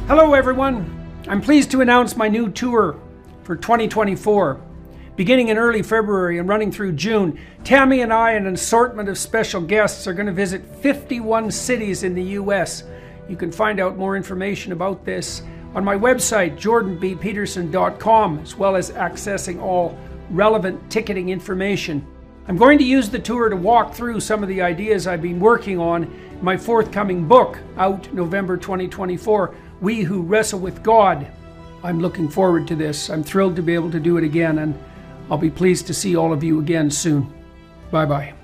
Hello everyone, I'm pleased to announce my new tour for 2024. Beginning in early February and running through June, Tammy and I and an assortment of special guests are going to visit 51 cities in the US. You can find out more information about this on my website, jordanbpeterson.com, as well as accessing all relevant ticketing information. I'm going to use the tour to walk through some of the ideas I've been working on in my forthcoming book, out November 2024, We Who Wrestle with God. I'm looking forward to this. I'm thrilled to be able to do it again, and I'll be pleased to see all of you again soon. Bye-bye.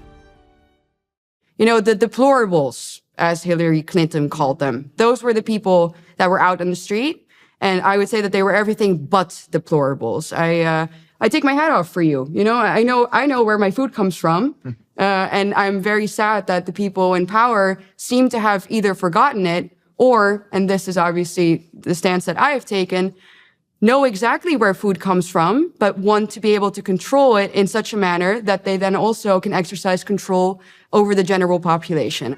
You know, the deplorables, as Hillary Clinton called them, those were the people that were out on the street, and I would say that they were everything but deplorables. I take my hat off for you. You know, I know where my food comes from, and I'm very sad that the people in power seem to have either forgotten it or, and this is obviously the stance that I have taken, know exactly where food comes from, but want to be able to control it in such a manner that they then also can exercise control over the general population.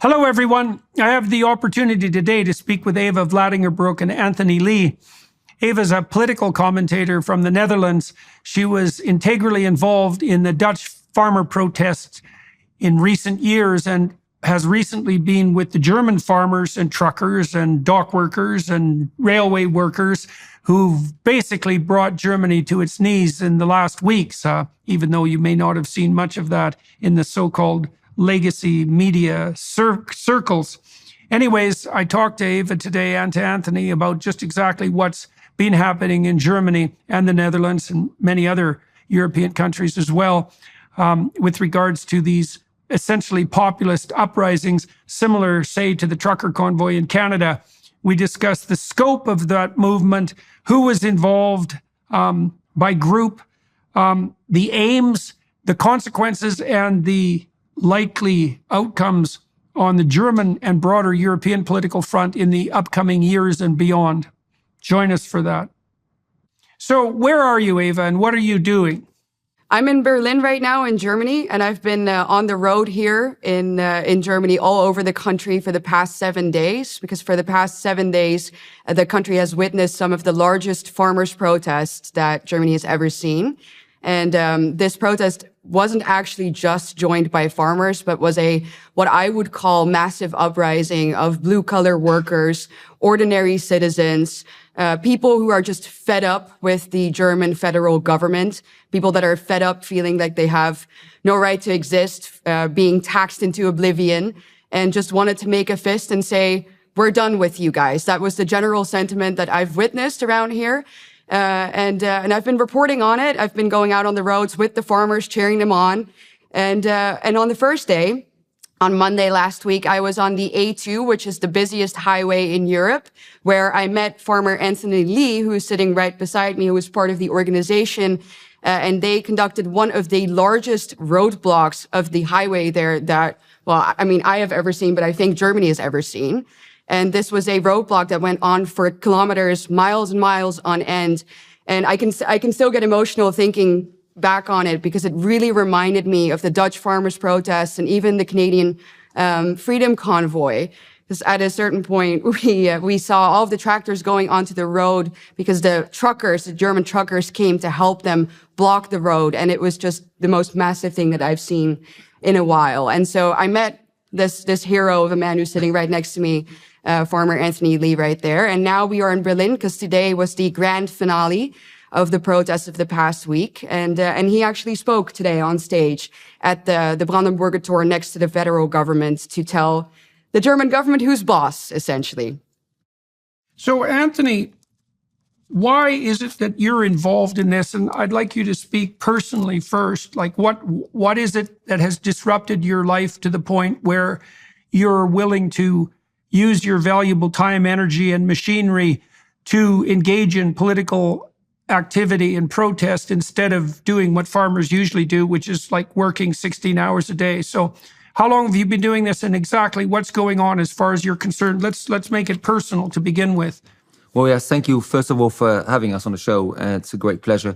Hello everyone, I have the opportunity today to speak with Eva Vlaardingerbroek and Anthony Lee. Eva's a political commentator from the Netherlands. She was integrally involved in the Dutch farmer protests in recent years and has recently been with the German farmers and truckers and dock workers and railway workers who've basically brought Germany to its knees in the last weeks, even though you may not have seen much of that in the so-called legacy media circles. Anyways, I talked to Eva today and to Anthony about just exactly what's been happening in Germany and the Netherlands and many other European countries as well, with regards to these essentially populist uprisings, similar, say, to the trucker convoy in Canada. We discussed the scope of that movement, who was involved by group, the aims, the consequences, and the likely outcomes on the German and broader European political front in the upcoming years and beyond. Join us for that. So where are you, Eva, and what are you doing? I'm in Berlin right now in Germany, and I've been on the road here in Germany all over the country for the past 7 days, because for the past 7 days, the country has witnessed some of the largest farmers' protests that Germany has ever seen. And this protest wasn't actually just joined by farmers, but was what I would call massive uprising of blue-collar workers, ordinary citizens, people who are just fed up with the German federal government, people that are fed up feeling like they have no right to exist, being taxed into oblivion, and just wanted to make a fist and say, we're done with you guys. That was the general sentiment that I've witnessed around here. And I've been reporting on it. I've been going out on the roads with the farmers, cheering them on. And on the first day, on Monday last week, I was on the A2, which is the busiest highway in Europe, where I met farmer Anthony Lee, who is sitting right beside me, who is part of the organization. And they conducted one of the largest roadblocks of the highway there that, well, I mean, I have ever seen, but I think Germany has ever seen. And this was a roadblock that went on for kilometers, miles and miles on end. And I can still get emotional thinking back on it, because it really reminded me of the Dutch farmers' protests and even the Canadian freedom convoy. Because at a certain point, we saw all of the tractors going onto the road because the German truckers came to help them block the road. And it was just the most massive thing that I've seen in a while. And so I met this hero of a man who's sitting right next to me, farmer Anthony Lee right there. And now we are in Berlin because today was the grand finale of the protests of the past week. And he actually spoke today on stage at the Brandenburger Tor next to the federal government to tell the German government who's boss, essentially. So, Anthony, why is it that you're involved in this? And I'd like you to speak personally first. Like, what is it that has disrupted your life to the point where you're willing to use your valuable time, energy, and machinery to engage in political activity and protest instead of doing what farmers usually do, which is like working 16 hours a day? So how long have you been doing this, and exactly what's going on as far as you're concerned? Let's make it personal to begin with. Well, yes, thank you, first of all, for having us on the show. It's a great pleasure.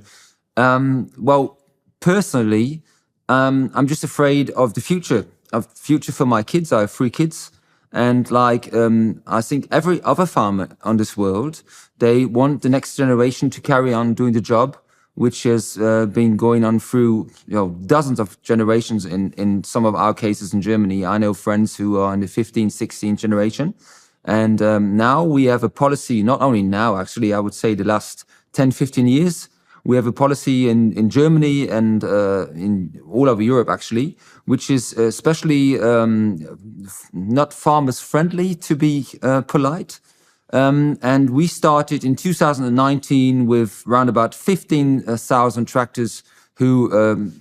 Well, personally, I'm just afraid of the future for my kids. I have 3 kids. And I think every other farmer on this world, they want the next generation to carry on doing the job, which has been going on through dozens of generations in some of our cases in Germany. I know friends who are in the 15th, 16th generation. And now we have a policy, not only now, actually, I would say the last 10, 15 years, we have a policy in Germany and in all over Europe, actually, which is especially not farmers friendly, to be polite. And we started in 2019 with around about 15,000 tractors who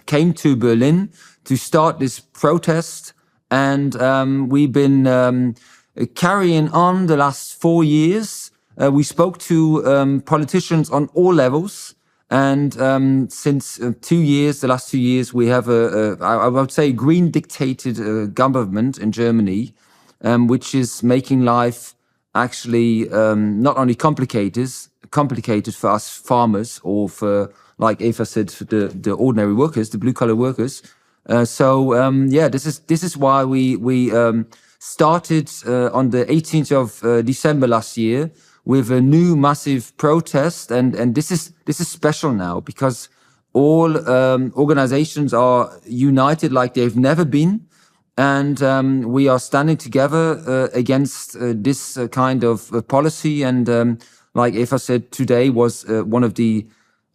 came to Berlin to start this protest. And we've been carrying on the last 4 years. We spoke to politicians on all levels. And since 2 years, the last 2 years, we have I would say, green dictated government in Germany, which is making life actually not only complicated for us farmers or for, like Eva said, the ordinary workers, the blue collar workers. This is why we started on the 18th of December last year with a new massive protest, and this is special now because all organizations are united like they've never been, and we are standing together against this kind of policy. And like Eva said, today was one of the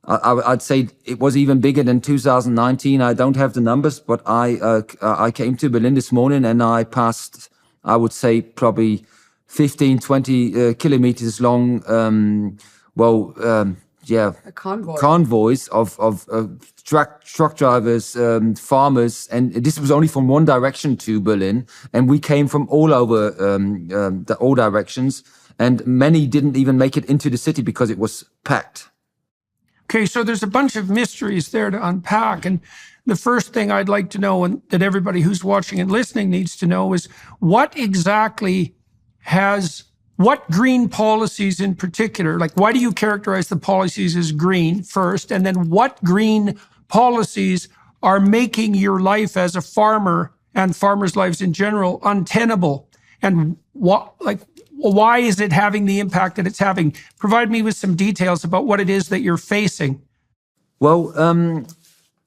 I'd say it was even bigger than 2019. I don't have the numbers, but I came to Berlin this morning and I passed, I would say, probably 15, 20 kilometers long, convoys of truck drivers, farmers, and this was only from one direction to Berlin, and we came from all over all directions, and many didn't even make it into the city because it was packed. Okay, so there's a bunch of mysteries there to unpack, and the first thing I'd like to know, and that everybody who's watching and listening needs to know, is what green policies in particular, like why do you characterize the policies as green first, and then what green policies are making your life as a farmer and farmers' lives in general untenable, and why is it having the impact that it's having? Provide me with some details about what it is that you're facing. Well,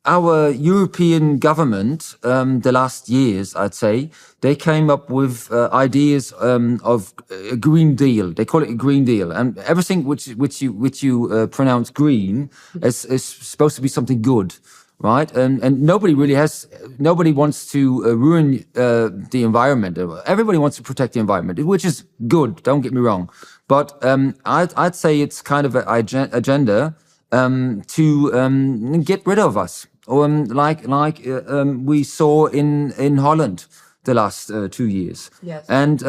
our European government, the last years, I'd say, they came up with ideas of a Green Deal. They call it a Green Deal, and everything which you pronounce green is supposed to be something good, right? And nobody wants to ruin the environment. Everybody wants to protect the environment, which is good. Don't get me wrong, but I'd say it's kind of an agenda to get rid of us. Like we saw in Holland the last 2 years. Yes. And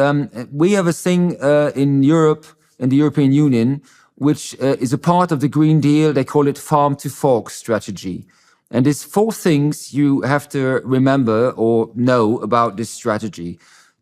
we have a thing in Europe, in the European Union, which is a part of the Green Deal. They call it farm to fork strategy. And there's 4 things you have to remember or know about this strategy.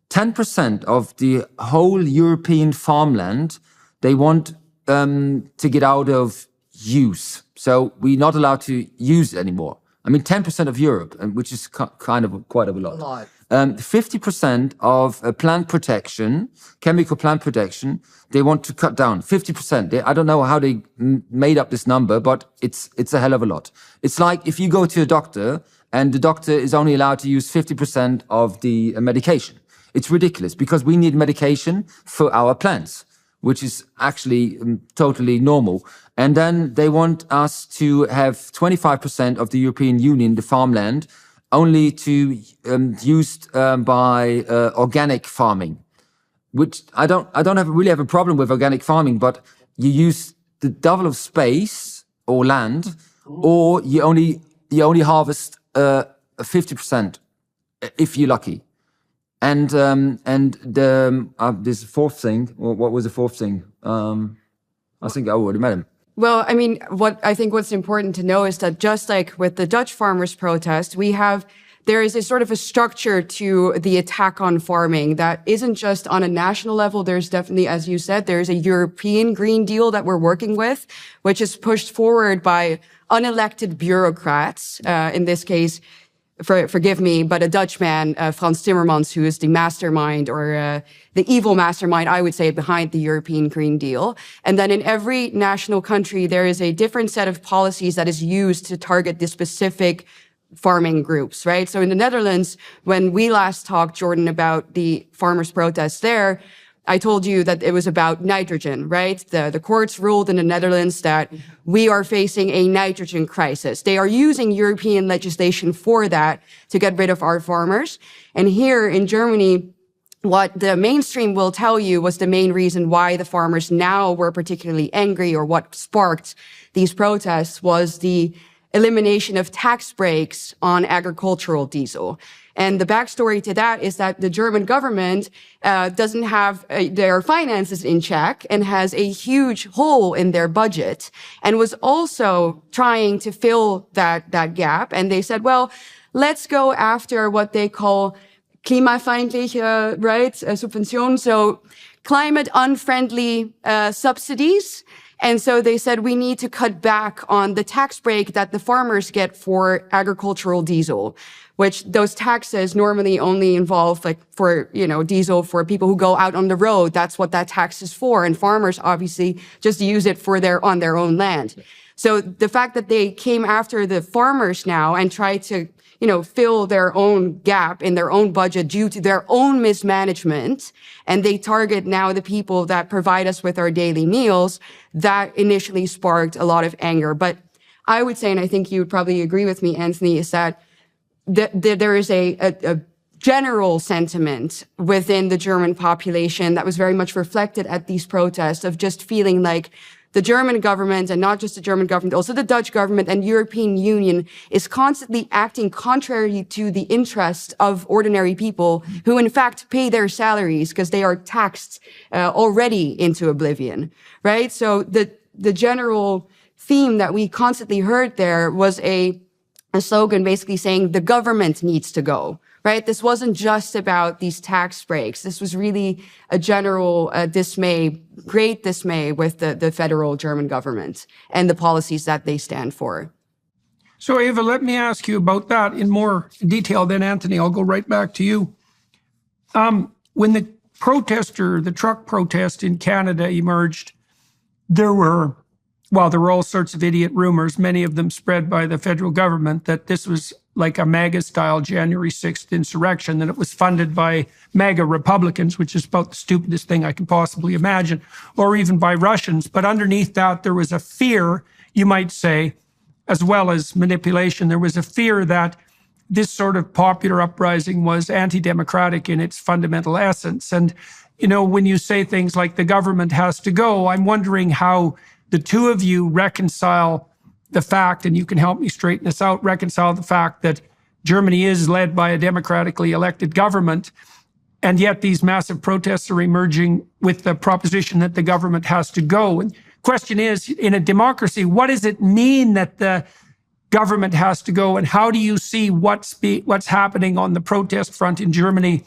10% of the whole European farmland, they want to get out of use. So we're not allowed to use it anymore. I mean, 10% of Europe, which is kind of quite a lot. 50% of plant protection, chemical plant protection, they want to cut down. 50%. I don't know how they made up this number, but it's a hell of a lot. It's like if you go to a doctor and the doctor is only allowed to use 50% of the medication. It's ridiculous because we need medication for our plants, which is actually totally normal. And then they want us to have 25% of the European Union, the farmland, only to used by organic farming, which I don't really have a problem with organic farming, but you use the double of space or land, or you only harvest 50% if you're lucky. And there's a 4th thing. What was the 4th thing? I think I already met him. Well, I mean, what's important to know is that just like with the Dutch farmers' protest, we have there is a sort of a structure to the attack on farming that isn't just on a national level. There's definitely, as you said, there's a European Green Deal that we're working with, which is pushed forward by unelected bureaucrats. In this case, forgive me, but a Dutchman, Frans Timmermans, who is the mastermind or the evil mastermind, I would say, behind the European Green Deal. And then in every national country, there is a different set of policies that is used to target the specific farming groups, right? So in the Netherlands, when we last talked, Jordan, about the farmers' protests there, I told you that it was about nitrogen, right? The courts ruled in the Netherlands that we are facing a nitrogen crisis. They are using European legislation for that to get rid of our farmers. And here in Germany, what the mainstream will tell you was the main reason why the farmers now were particularly angry, or what sparked these protests, was the elimination of tax breaks on agricultural diesel. And the backstory to that is that the German government doesn't have their finances in check and has a huge hole in their budget, and was also trying to fill that gap. And they said, well, let's go after what they call klimafeindliche, right, subventionen, so climate unfriendly subsidies. And so they said, we need to cut back on the tax break that the farmers get for agricultural diesel, which those taxes normally only involve, like, for, diesel for people who go out on the road. That's what that tax is for. And farmers obviously just use it on their own land. So the fact that they came after the farmers now and tried to, fill their own gap in their own budget due to their own mismanagement, and they target now the people that provide us with our daily meals, that initially sparked a lot of anger. But I would say, and I think you would probably agree with me, Anthony, is that there is a general sentiment within the German population that was very much reflected at these protests, of just feeling like the German government, and not just the German government, also the Dutch government and European Union, is constantly acting contrary to the interests of ordinary people who in fact pay their salaries because they are taxed already into oblivion, right? So the general theme that we constantly heard there was a slogan basically saying the government needs to go, right? This wasn't just about these tax breaks. This was really a general great dismay with the federal German government and the policies that they stand for. So Eva, let me ask you about that in more detail. Then Anthony, I'll go right back to you. When the truck protest in Canada emerged, there were all sorts of idiot rumors, many of them spread by the federal government, that this was like a MAGA-style January 6th insurrection, and it was funded by MAGA Republicans, which is about the stupidest thing I can possibly imagine, or even by Russians. But underneath that, there was a fear, you might say, as well as manipulation. There was a fear that this sort of popular uprising was anti-democratic in its fundamental essence. And, when you say things like the government has to go, I'm wondering how the two of you reconcile the fact, and you can help me straighten this out, reconcile the fact that Germany is led by a democratically elected government, and yet these massive protests are emerging with the proposition that the government has to go. And the question is, in a democracy, what does it mean that the government has to go, and how do you see what's happening on the protest front in Germany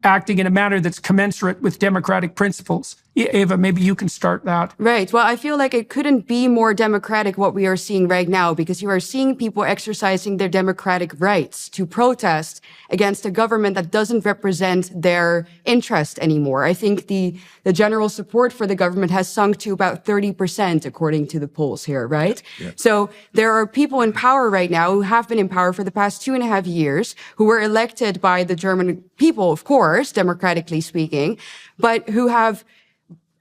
acting in a manner that's commensurate with democratic principles? Eva, maybe you can start that. Right. Well, I feel like it couldn't be more democratic what we are seeing right now, because you are seeing people exercising their democratic rights to protest against a government that doesn't represent their interest anymore. I think the general support for the government has sunk to about 30%, according to the polls here, right? Yeah. So there are people in power right now who have been in power for the past 2.5 years, who were elected by the German people, of course, democratically speaking, but who have,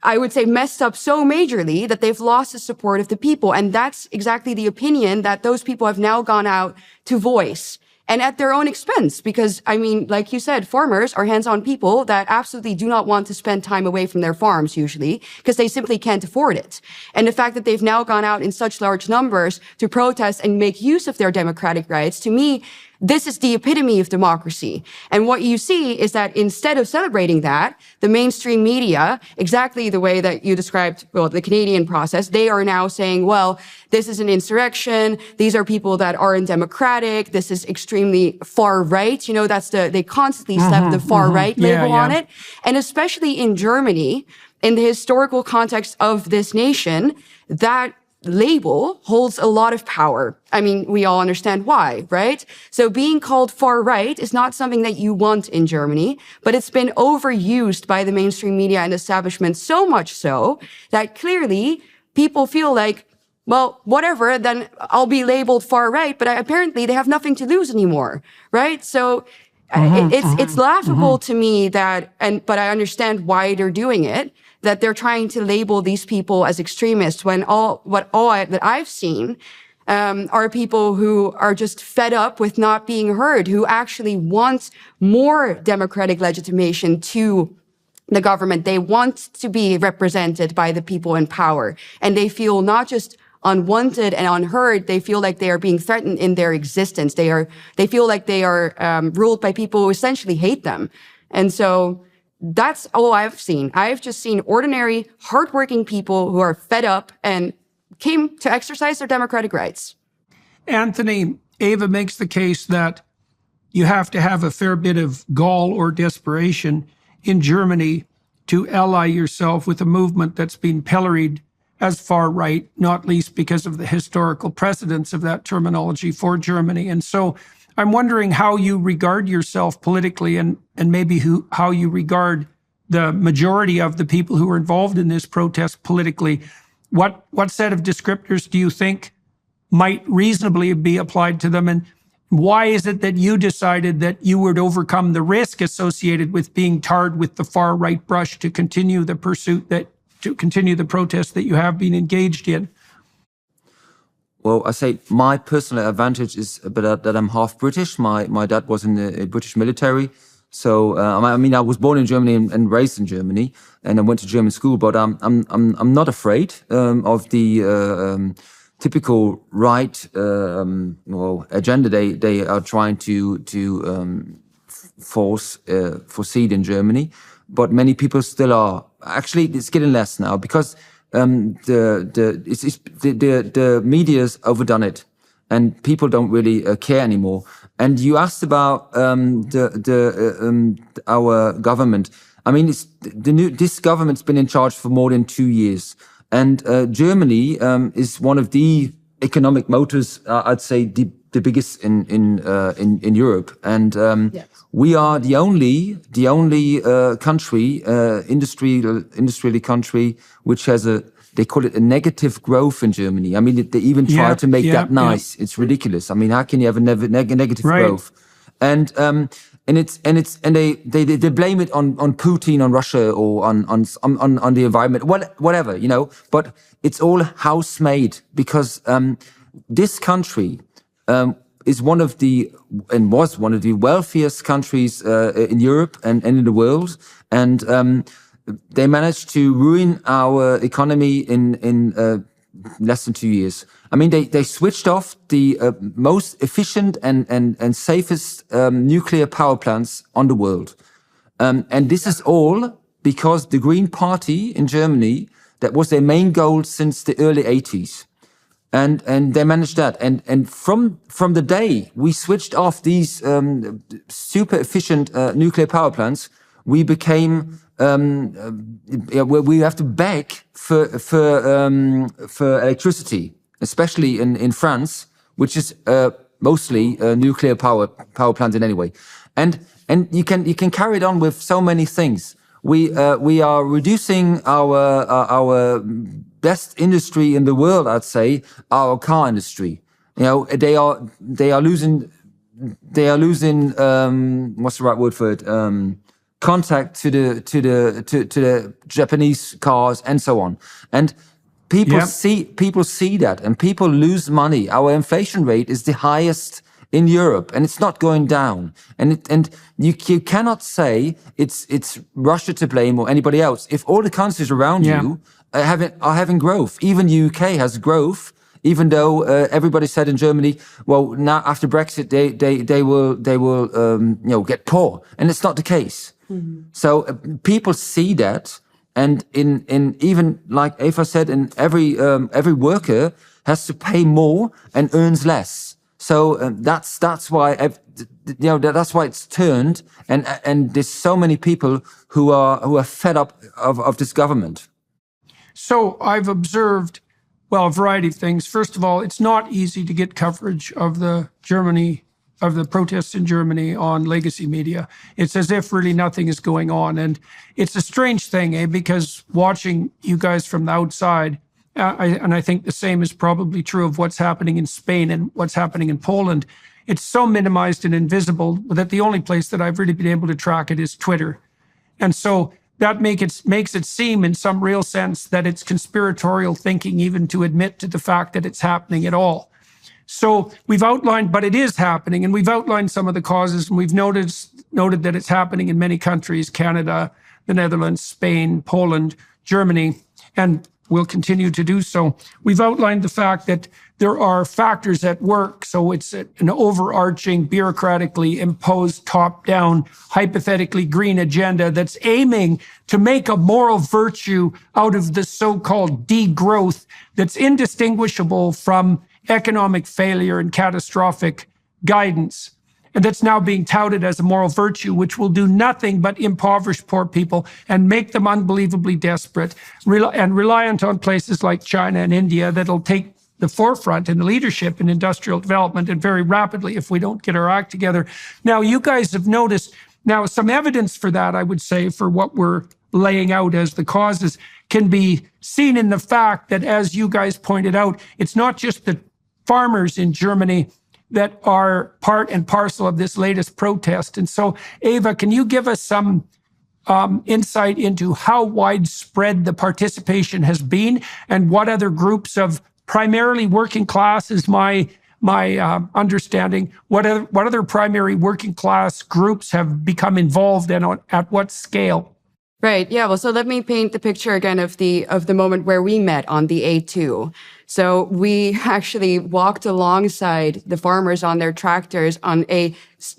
I would say, messed up so majorly that they've lost the support of the people. And that's exactly the opinion that those people have now gone out to voice, and at their own expense. Because, like you said, farmers are hands-on people that absolutely do not want to spend time away from their farms, usually, because they simply can't afford it. And the fact that they've now gone out in such large numbers to protest and make use of their democratic rights, to me, this is the epitome of democracy. And what you see is that instead of celebrating that, the mainstream media, exactly the way that you described, well, the Canadian process, they are now saying, well, this is an insurrection. These are people that aren't democratic. This is extremely far right. You know, they constantly slap the far right label on it. And especially in Germany, in the historical context of this nation, that label holds a lot of power. I mean, we all understand why, right? So being called far right is not something that you want in Germany, but it's been overused by the mainstream media and establishment so much so that clearly people feel like, well, whatever, then I'll be labeled far right, but apparently they have nothing to lose anymore, right? So it's laughable to me but I understand why they're doing it, that they're trying to label these people as extremists when that I've seen are people who are just fed up with not being heard, who actually want more democratic legitimation to the government. They want to be represented by the people in power, and they feel not just unwanted and unheard, they feel like they are being threatened in their existence. They feel like they are ruled by people who essentially hate them. And so that's all I've seen. I've just seen ordinary, hardworking people who are fed up and came to exercise their democratic rights. Anthony, Eva makes the case that you have to have a fair bit of gall or desperation in Germany to ally yourself with a movement that's been pilloried as far right, not least because of the historical precedence of that terminology for Germany. And so I'm wondering how you regard yourself politically and maybe how you regard the majority of the people who are involved in this protest politically. What set of descriptors do you think might reasonably be applied to them? And why is it that you decided that you would overcome the risk associated with being tarred with the far right brush to continue the protest that you have been engaged in? Well, I say my personal advantage is that I'm half British. My dad was in the British military. So, I mean, I was born in Germany and raised in Germany, and I went to German school, but I'm not afraid of the typical right agenda they are trying to foresee in Germany. But many people still are. Actually, it's getting less now because the media's overdone it, and people don't really care anymore. And you asked about our government. I mean, this government's been in charge for more than 2 years, and Germany is one of the economic motors. I'd say the biggest in Europe, and yes. We are the only country, industrially country, which has they call it a negative growth in Germany. I mean, they even try to make that nice. It's ridiculous. I mean, how can you have a negative growth? And they blame it on Putin, on Russia, or on the environment, whatever, you know. But it's all house-made because this country was one of the wealthiest countries in Europe and in the world, and they managed to ruin our economy in less than 2 years. I mean, they switched off the most efficient and safest nuclear power plants on the world, and this is all because the Green Party in Germany, that was their main goal since the early 80s. And they managed that. And from the day we switched off these super efficient nuclear power plants, we became we have to beg for electricity, especially in France, which is mostly nuclear power plant in any way. And you can carry it on with so many things. We are reducing our best industry in the world, I'd say, our car industry. You know, they are losing what's the right word for it? Contact to the Japanese cars and so on. And people see that, and people lose money. Our inflation rate is the highest in Europe, and it's not going down. And you cannot say it's Russia to blame or anybody else. If all the countries around you are having growth, even the UK has growth Even though everybody said in Germany, well, now after Brexit they will get poor, and it's not the case. So people see that, and in even like Eva said, in every worker has to pay more and earns less. So that's why that's why it's turned, and there's so many people who are fed up of this government. So I've observed, well, a variety of things. First of all, it's not easy to get coverage of the protests in Germany on legacy media. It's as if really nothing is going on, and it's a strange thing, because watching you guys from the outside. And I think the same is probably true of what's happening in Spain and what's happening in Poland. It's so minimized and invisible that the only place that I've really been able to track it is Twitter. And so that makes it seem in some real sense that it's conspiratorial thinking even to admit to the fact that it's happening at all. So we've outlined, but it is happening, and we've outlined some of the causes, and we've noted that it's happening in many countries: Canada, the Netherlands, Spain, Poland, Germany, and we'll continue to do so. We've outlined the fact that there are factors at work. So it's an overarching, bureaucratically imposed, top-down, hypothetically green agenda that's aiming to make a moral virtue out of the so-called degrowth that's indistinguishable from economic failure and catastrophic guidance. And that's now being touted as a moral virtue, which will do nothing but impoverish poor people and make them unbelievably desperate and reliant on places like China and India that'll take the forefront in the leadership in industrial development, and very rapidly if we don't get our act together. Now, you guys have noticed, now some evidence for that, I would say, for what we're laying out as the causes can be seen in the fact that, as you guys pointed out, it's not just the farmers in Germany that are part and parcel of this latest protest. And so, Eva, can you give us some insight into how widespread the participation has been, and what other groups of primarily working class is my understanding, what other primary working class groups have become involved, and at what scale? Right. Yeah. Well, so let me paint the picture again of the moment where we met on the A2. So we actually walked alongside the farmers on their tractors on a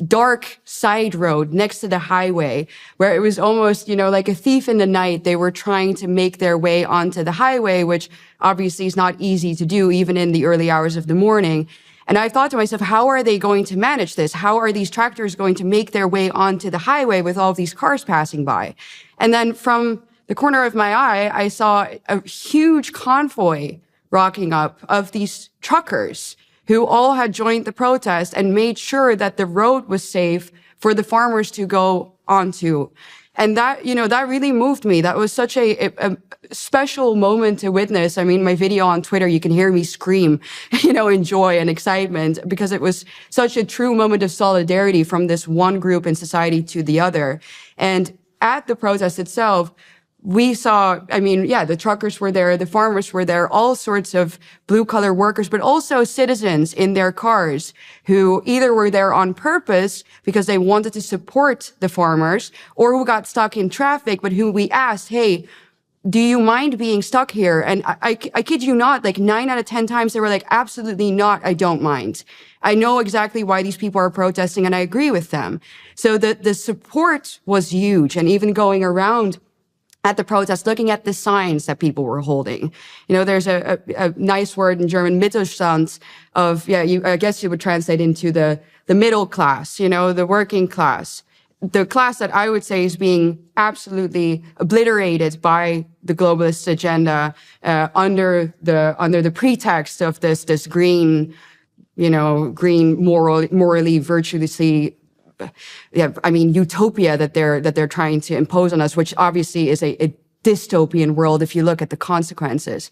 dark side road next to the highway, where it was almost, like a thief in the night. They were trying to make their way onto the highway, which obviously is not easy to do even in the early hours of the morning. And I thought to myself, how are they going to manage this? How are these tractors going to make their way onto the highway with all of these cars passing by? And then from the corner of my eye, I saw a huge convoy rocking up of these truckers who all had joined the protest and made sure that the road was safe for the farmers to go onto. And that, that really moved me. That was such a special moment to witness. I mean, my video on Twitter, you can hear me scream, in joy and excitement, because it was such a true moment of solidarity from this one group in society to the other. And at the protest itself, we saw, the truckers were there, the farmers were there, all sorts of blue-collar workers, but also citizens in their cars who either were there on purpose because they wanted to support the farmers, or who got stuck in traffic, but who we asked, hey, do you mind being stuck here? And I kid you not, like 9 out of 10 times they were like, absolutely not, I don't mind. I know exactly why these people are protesting, and I agree with them. So the support was huge, and even going around at the protest, looking at the signs that people were holding. There's a nice word in German, Mittelstand, of, I guess you would translate into the middle class, the working class. The class that I would say is being absolutely obliterated by the globalist agenda, under the pretext of this green, morally, virtuously, utopia that they're trying to impose on us, which obviously is a dystopian world if you look at the consequences.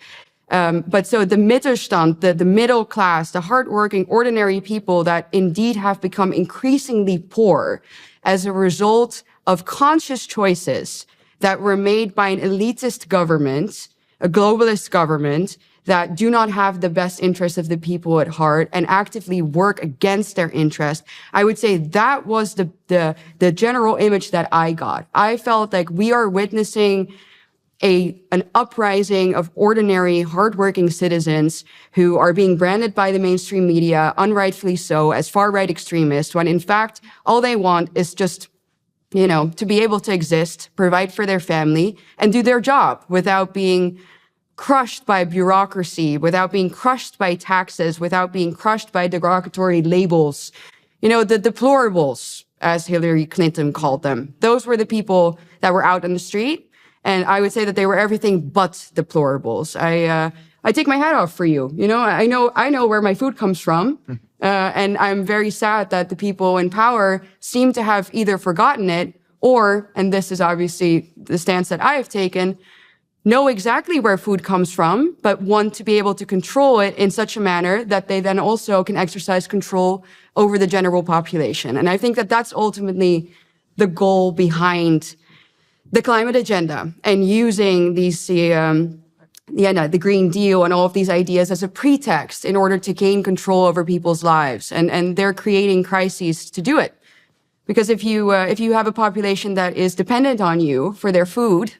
But so the Mittelstand, the middle class, the hardworking, ordinary people that indeed have become increasingly poor as a result of conscious choices that were made by an elitist government, a globalist government, that do not have the best interests of the people at heart and actively work against their interest. I would say that was the general image that I got. I felt like we are witnessing an uprising of ordinary, hardworking citizens who are being branded by the mainstream media, unrightfully so, as far-right extremists, when in fact, all they want is just, to be able to exist, provide for their family, and do their job without being crushed by bureaucracy, without being crushed by taxes, without being crushed by derogatory labels. The deplorables, as Hillary Clinton called them. Those were the people that were out on the street. And I would say that they were everything but deplorables. I take my hat off for you. I know where my food comes from. And I'm very sad that the people in power seem to have either forgotten it or, and this is obviously the stance that I have taken, know exactly where food comes from, but want to be able to control it in such a manner that they then also can exercise control over the general population. And I think that that's ultimately the goal behind the climate agenda, and using these, the Green Deal and all of these ideas as a pretext in order to gain control over people's lives. And they're creating crises to do it. Because if you have a population that is dependent on you for their food,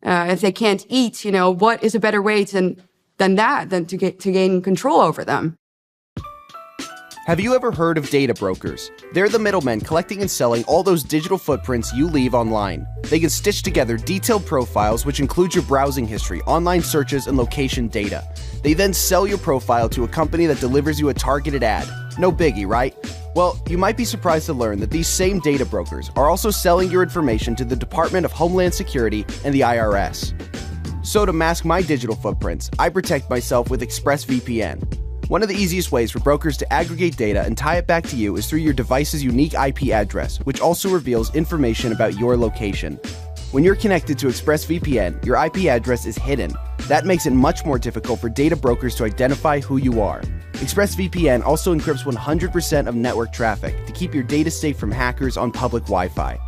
if they can't eat, what is a better way than to gain control over them? Have you ever heard of data brokers? They're the middlemen collecting and selling all those digital footprints you leave online. They can stitch together detailed profiles which include your browsing history, online searches, and location data. They then sell your profile to a company that delivers you a targeted ad. No biggie, right? Well, you might be surprised to learn that these same data brokers are also selling your information to the Department of Homeland Security and the IRS. So to mask my digital footprints, I protect myself with ExpressVPN. One of the easiest ways for brokers to aggregate data and tie it back to you is through your device's unique IP address, which also reveals information about your location. When you're connected to ExpressVPN, your IP address is hidden. That makes it much more difficult for data brokers to identify who you are. ExpressVPN also encrypts 100% of network traffic to keep your data safe from hackers on public Wi-Fi.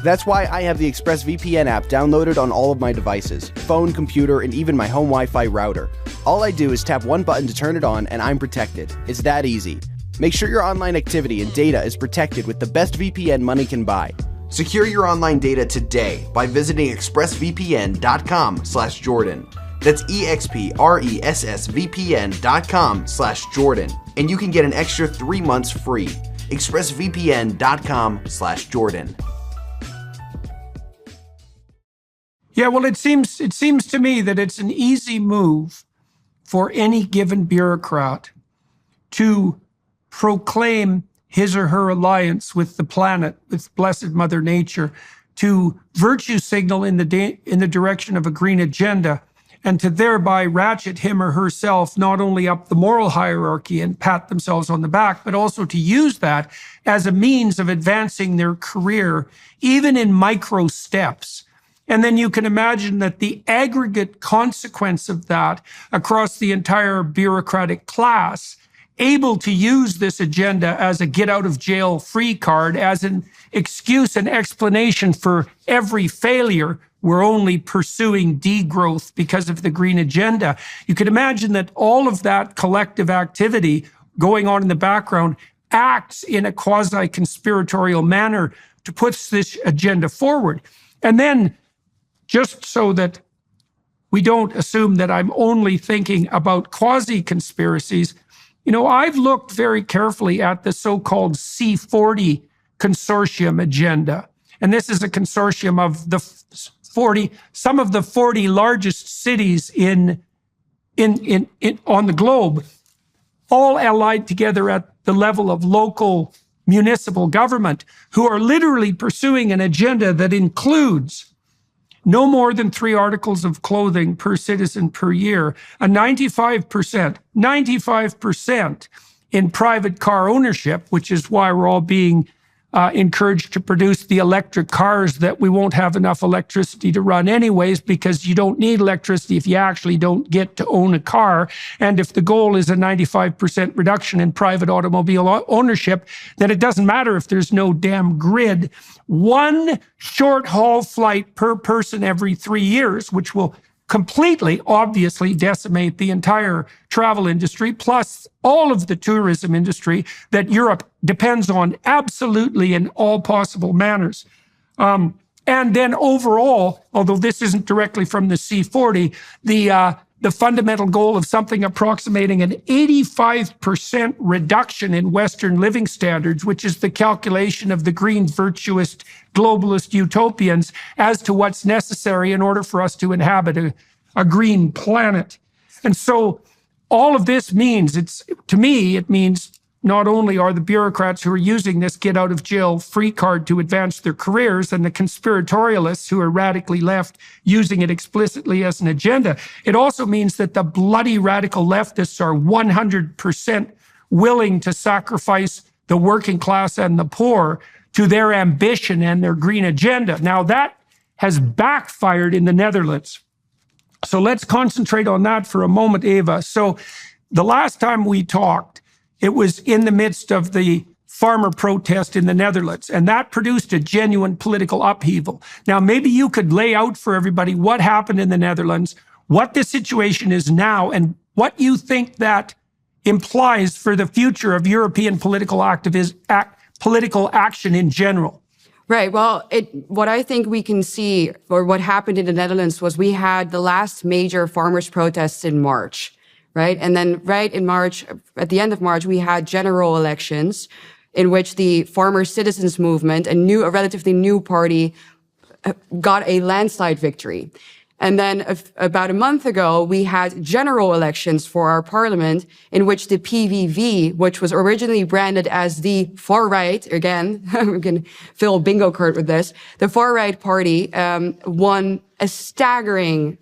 That's why I have the ExpressVPN app downloaded on all of my devices, phone, computer, and even my home Wi-Fi router. All I do is tap one button to turn it on and I'm protected. It's that easy. Make sure your online activity and data is protected with the best VPN money can buy. Secure your online data today by visiting expressvpn.com/Jordan. That's expressvpn.com/Jordan. And you can get an extra 3 months free. expressvpn.com/Jordan. Yeah, well, it seems to me that it's an easy move for any given bureaucrat to proclaim his or her alliance with the planet, with blessed Mother Nature, to virtue signal in the direction of a green agenda, and to thereby ratchet him or herself not only up the moral hierarchy and pat themselves on the back, but also to use that as a means of advancing their career, even in micro steps. And then you can imagine that the aggregate consequence of that across the entire bureaucratic class, able to use this agenda as a get-out-of-jail-free card, as an excuse and explanation for every failure. We're only pursuing degrowth because of the green agenda. You can imagine that all of that collective activity going on in the background acts in a quasi-conspiratorial manner to put this agenda forward. And then, just so that we don't assume that I'm only thinking about quasi-conspiracies, I've looked very carefully at the so-called C40 consortium agenda. And this is a consortium of some of the 40 largest cities on the globe, all allied together at the level of local municipal government, who are literally pursuing an agenda that includes no more than 3 articles of clothing per citizen per year, a 95% in private car ownership, which is why we're all being encouraged to produce the electric cars that we won't have enough electricity to run anyways, because you don't need electricity if you actually don't get to own a car. And if the goal is a 95% reduction in private automobile ownership, then it doesn't matter if there's no damn grid. 1 short haul flight per person every 3 years, which will completely, obviously decimate the entire travel industry, plus all of the tourism industry that Europe depends on absolutely in all possible manners. And And then overall, although this isn't directly from the C40, the fundamental goal of something approximating an 85% reduction in Western living standards, which is the calculation of the green virtuist globalist utopians as to what's necessary in order for us to inhabit a green planet. And so all of this means, to me, it means not only are the bureaucrats who are using this get out of jail free card to advance their careers and the conspiratorialists who are radically left using it explicitly as an agenda, it also means that the bloody radical leftists are 100% willing to sacrifice the working class and the poor to their ambition and their green agenda. Now that has backfired in the Netherlands. So let's concentrate on that for a moment, Eva. So the last time we talked, it was in the midst of the farmer protest in the Netherlands, and that produced a genuine political upheaval. Now, maybe you could lay out for everybody what happened in the Netherlands, what the situation is now, and what you think that implies for the future of European political action in general. Right. Well, what I think we can see, or what happened in the Netherlands, was we had the last major farmers' protests in March. Right. And then right in March, at the end of March, we had general elections in which the Farmer Citizens Movement, a relatively new party, got a landslide victory. And then about a month ago, we had general elections for our parliament in which the PVV, which was originally branded as the far right, again, we can fill a bingo card with this, the far right party won a staggering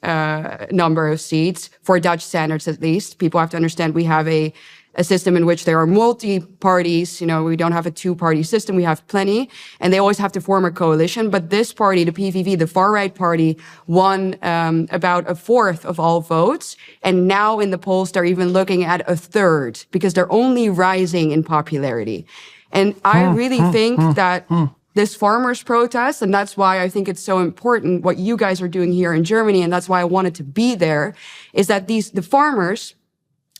number of seats for Dutch standards, at least. People have to understand we have a system in which there are multi-parties. We don't have a two-party system. We have plenty, and they always have to form a coalition. But this party, the PVV, the far-right party, won about a fourth of all votes. And now in the polls, they're even looking at a third because they're only rising in popularity. And I really think that this farmers' protest, and that's why I think it's so important what you guys are doing here in Germany, and that's why I wanted to be there, is that the farmers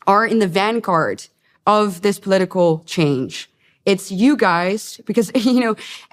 are in the vanguard of this political change. It's you guys, because,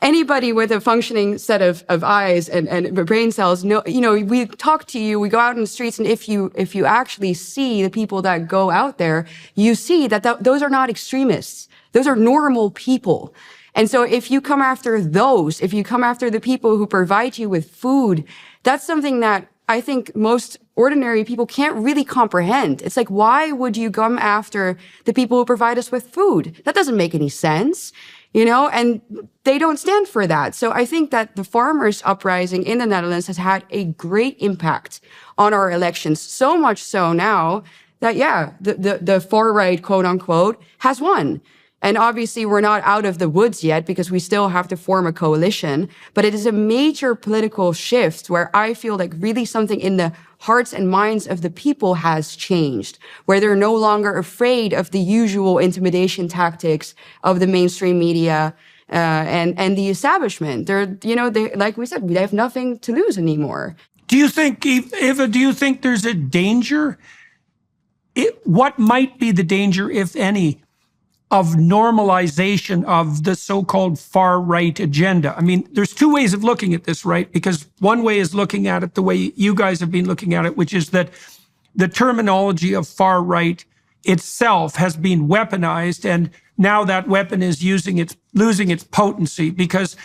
anybody with a functioning set of eyes and brain cells, we talk to you, we go out in the streets, and if you actually see the people that go out there, you see that those are not extremists. Those are normal people. And so if you come after those, if you come after the people who provide you with food, that's something that I think most ordinary people can't really comprehend. It's like, why would you come after the people who provide us with food? That doesn't make any sense, and they don't stand for that. So I think that the farmers' uprising in the Netherlands has had a great impact on our elections. So much so now that, the far right, quote unquote, has won. And obviously, we're not out of the woods yet because we still have to form a coalition. But it is a major political shift where I feel like really something in the hearts and minds of the people has changed, where they're no longer afraid of the usual intimidation tactics of the mainstream media and the establishment. They, like we said, they have nothing to lose anymore. Do you think, Eva, there's a danger? What might be the danger, if any, of normalization of the so-called far-right agenda? I mean, there's two ways of looking at this, right? Because one way is looking at it the way you guys have been looking at it, which is that the terminology of far-right itself has been weaponized, and now that weapon is losing its potency, because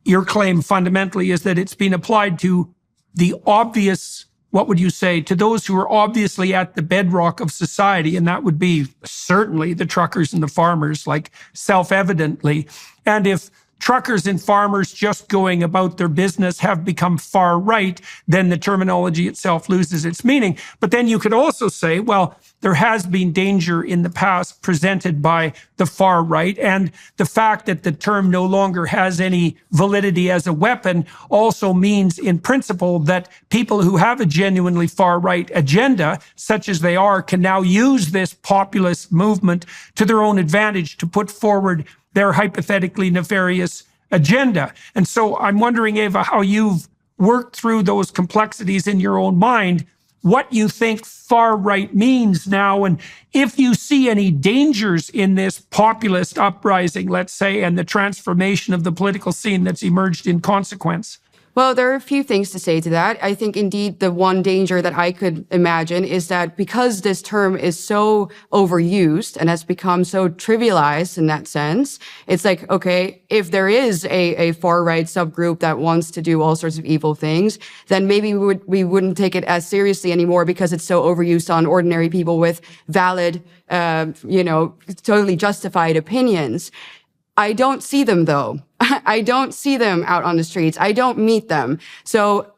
your claim fundamentally is that it's been applied to the obvious, what would you say, to those who are obviously at the bedrock of society, and that would be certainly the truckers and the farmers, like self-evidently. And if truckers and farmers just going about their business have become far right, then the terminology itself loses its meaning. But then you could also say, well, there has been danger in the past presented by the far right, and the fact that the term no longer has any validity as a weapon also means in principle that people who have a genuinely far right agenda, such as they are, can now use this populist movement to their own advantage to put forward their hypothetically nefarious agenda. And so I'm wondering, Eva, how you've worked through those complexities in your own mind, what you think far right means now, and if you see any dangers in this populist uprising, let's say, and the transformation of the political scene that's emerged in consequence. Well, there are a few things to say to that. I think indeed the one danger that I could imagine is that because this term is so overused and has become so trivialized in that sense, it's like, okay, if there is a far-right subgroup that wants to do all sorts of evil things, then maybe we wouldn't take it as seriously anymore because it's so overused on ordinary people with valid, totally justified opinions. I don't see them though. I don't see them out on the streets. I don't meet them. So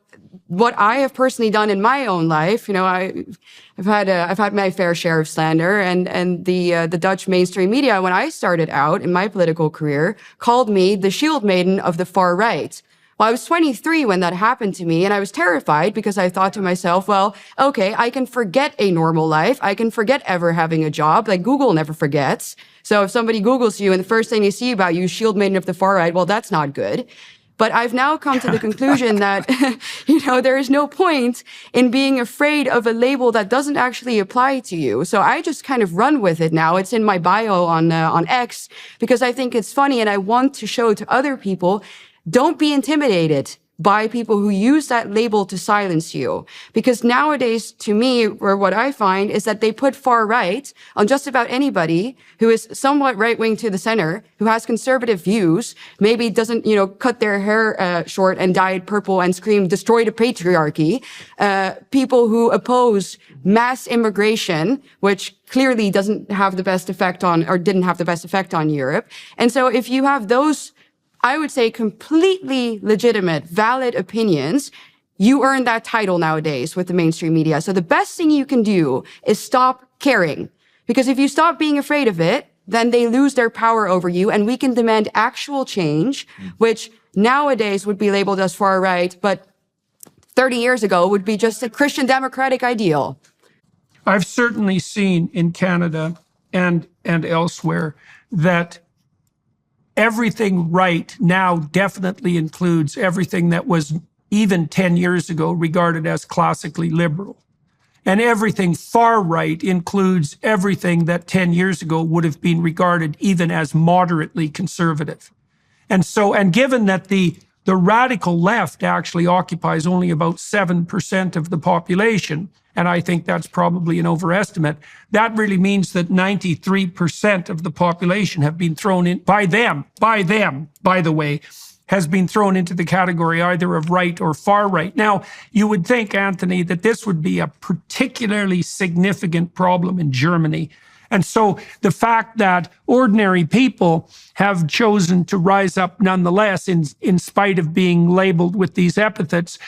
what I have personally done in my own life, I've had my fair share of slander, and the Dutch mainstream media, when I started out in my political career, called me the shield maiden of the far right. Well, I was 23 when that happened to me, and I was terrified because I thought to myself, well, okay, I can forget a normal life. I can forget ever having a job. Like Google never forgets. So if somebody Googles you and the first thing they see about you, shield maiden of the far right, well, that's not good. But I've now come to the conclusion that, there is no point in being afraid of a label that doesn't actually apply to you. So I just kind of run with it now. It's in my bio on X because I think it's funny and I want to show to other people, don't be intimidated by people who use that label to silence you. Because nowadays, to me, or what I find is that they put far right on just about anybody who is somewhat right-wing to the center, who has conservative views, maybe doesn't, cut their hair short and dye it purple and scream, destroy the patriarchy. People who oppose mass immigration, which clearly doesn't have the best effect on, or didn't have the best effect on Europe. And so if you have those, I would say, completely legitimate, valid opinions, you earn that title nowadays with the mainstream media. So the best thing you can do is stop caring. Because if you stop being afraid of it, then they lose their power over you, and we can demand actual change, which nowadays would be labeled as far right, but 30 years ago would be just a Christian democratic ideal. I've certainly seen in Canada and elsewhere that everything right now definitely includes everything that was even 10 years ago regarded as classically liberal. And everything far right includes everything that 10 years ago would have been regarded even as moderately conservative. And given that the radical left actually occupies only about 7% of the population, and I think that's probably an overestimate, that really means that 93% of the population have been thrown in, by them, by the way, has been thrown into the category either of right or far right. Now, you would think, Anthony, that this would be a particularly significant problem in Germany. And so the fact that ordinary people have chosen to rise up nonetheless in spite of being labeled with these epithets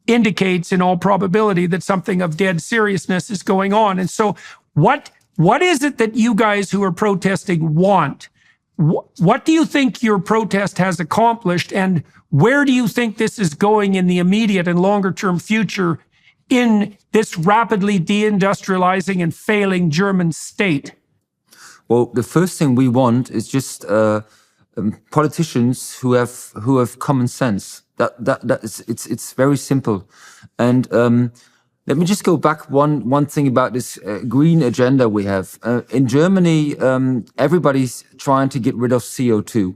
indicates in all probability that something of dead seriousness is going on. And so what is it that you guys who are protesting want? What do you think your protest has accomplished, and where do you think this is going in the immediate and longer term future in this rapidly deindustrializing and failing German state? Well, the first thing we want is just politicians who have common sense. It's very simple. And let me just go back one thing about this green agenda we have. In Germany, everybody's trying to get rid of CO2.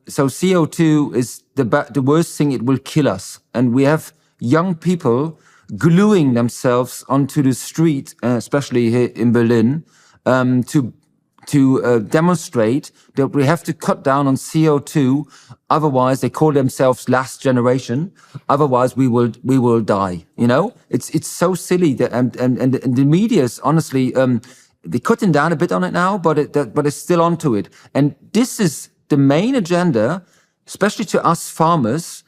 So CO2 is the worst thing. It will kill us. And we have young people gluing themselves onto the street, especially here in Berlin, to demonstrate that we have to cut down on CO2. Otherwise, they call themselves last generation. Otherwise, we will die. It's so silly that and the media is honestly they're cutting down a bit on it now, but it's still onto it. And this is the main agenda, especially to us farmers,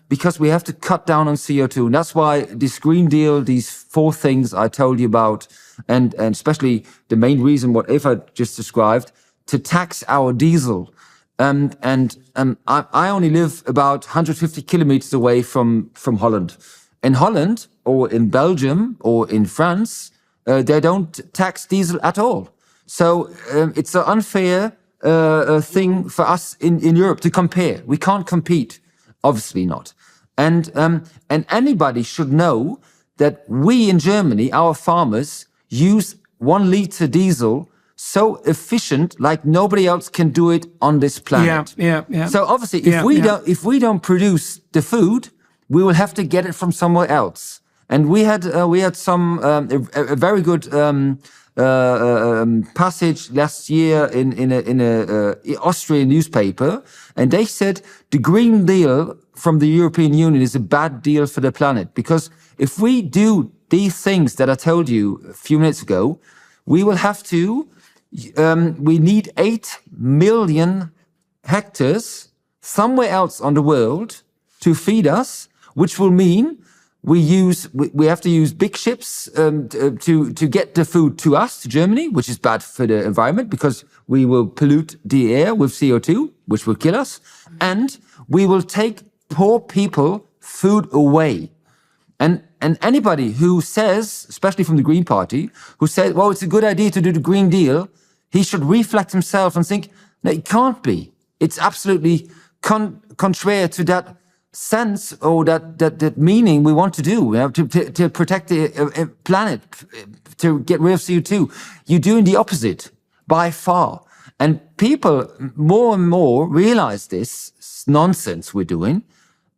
because we have to cut down on CO2. And that's why this Green Deal, these 4 things I told you about, and especially the main reason what Eva just described, to tax our diesel. I only live about 150 kilometers away from Holland. In Holland, or in Belgium, or in France, they don't tax diesel at all. So it's an unfair thing for us in Europe to compare. We can't compete. Obviously not. And anybody should know that we in Germany, our farmers, use 1 liter diesel so efficient, like nobody else can do it on this planet. Yeah. So obviously, if we don't produce the food, we will have to get it from somewhere else. And we had some a very good passage last year in a Austrian newspaper, and they said the Green Deal from the European Union is a bad deal for the planet, because if we do these things that I told you a few minutes ago, we will have to. We need 8 million hectares somewhere else on the world to feed us, which will mean we have to use big ships to get the food to us, to Germany, which is bad for the environment because we will pollute the air with CO2, which will kill us, and we will take poor people food away. And anybody who says, especially from the Green Party, who says, well, it's a good idea to do the Green Deal, he should reflect himself and think, no, it can't be. It's absolutely contrary to that sense or that meaning we want to do, to protect the planet, to get rid of CO2. You're doing the opposite by far. And people more and more realize this nonsense we're doing,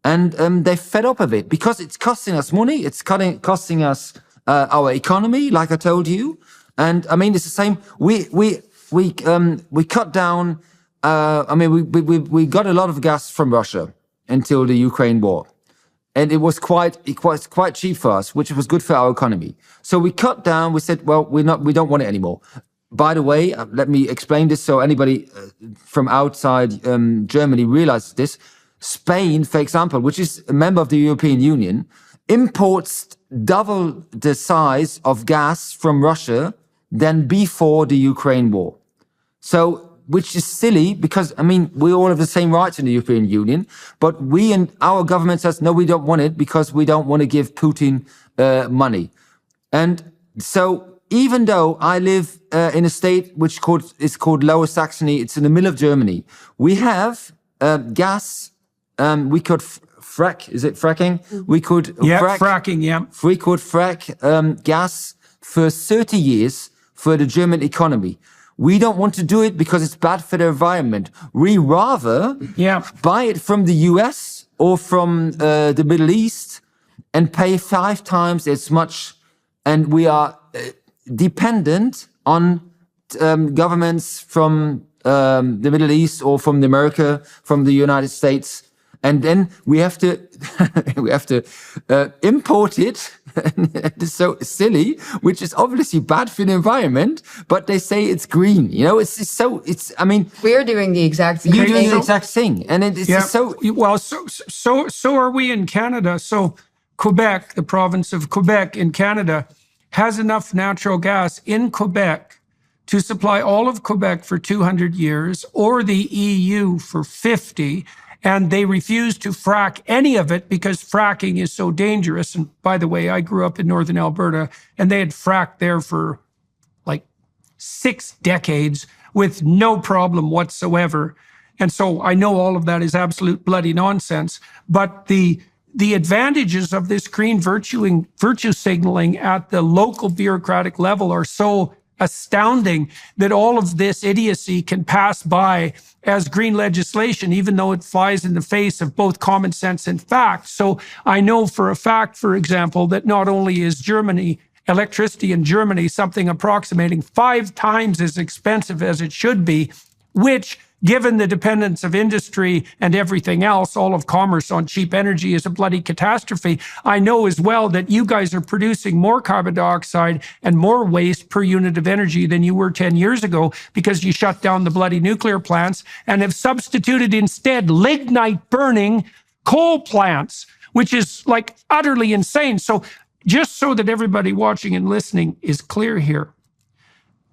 and they're fed up of it because it's costing us money. It's costing us our economy, like I told you. And I mean, it's the same. We cut down. We got a lot of gas from Russia until the Ukraine war, and it was quite cheap for us, which was good for our economy. So we cut down. We said, well, we don't want it anymore. By the way, let me explain this so anybody from outside Germany realizes this. Spain, for example, which is a member of the European Union, imports double the size of gas from Russia than before the Ukraine war. So, which is silly because, I mean, we all have the same rights in the European Union, but we and our government says, no, we don't want it because we don't want to give Putin money. And so even though I live in a state which is called Lower Saxony, it's in the middle of Germany, we have gas. We could frack. Is it fracking? We could fracking. Yeah, we could frack gas for 30 years for the German economy. We don't want to do it because it's bad for the environment. We rather buy it from the US or from the Middle East and pay 5 times as much. And we are dependent on governments from the Middle East or from America, from the United States. And then we have to import it. It's so silly, which is obviously bad for the environment. But they say it's green. You know, I mean, we're doing the exact same. You're doing the exact thing, and it's so well. So are we in Canada. So Quebec, the province of Quebec in Canada, has enough natural gas in Quebec to supply all of Quebec for 200 years, or the EU for 50. And they refuse to frack any of it because fracking is so dangerous. And by the way, I grew up in northern Alberta, and they had fracked there for like 6 decades with no problem whatsoever. And so I know all of that is absolute bloody nonsense. But the advantages of this green virtue signaling at the local bureaucratic level are so astounding that all of this idiocy can pass by as green legislation, even though it flies in the face of both common sense and fact. So I know for a fact, for example, that not only is electricity in Germany something approximating 5 times as expensive as it should be, which, given the dependence of industry and everything else, all of commerce on cheap energy is a bloody catastrophe. I know as well that you guys are producing more carbon dioxide and more waste per unit of energy than you were 10 years ago because you shut down the bloody nuclear plants and have substituted instead lignite burning coal plants, which is like utterly insane. So just so that everybody watching and listening is clear here,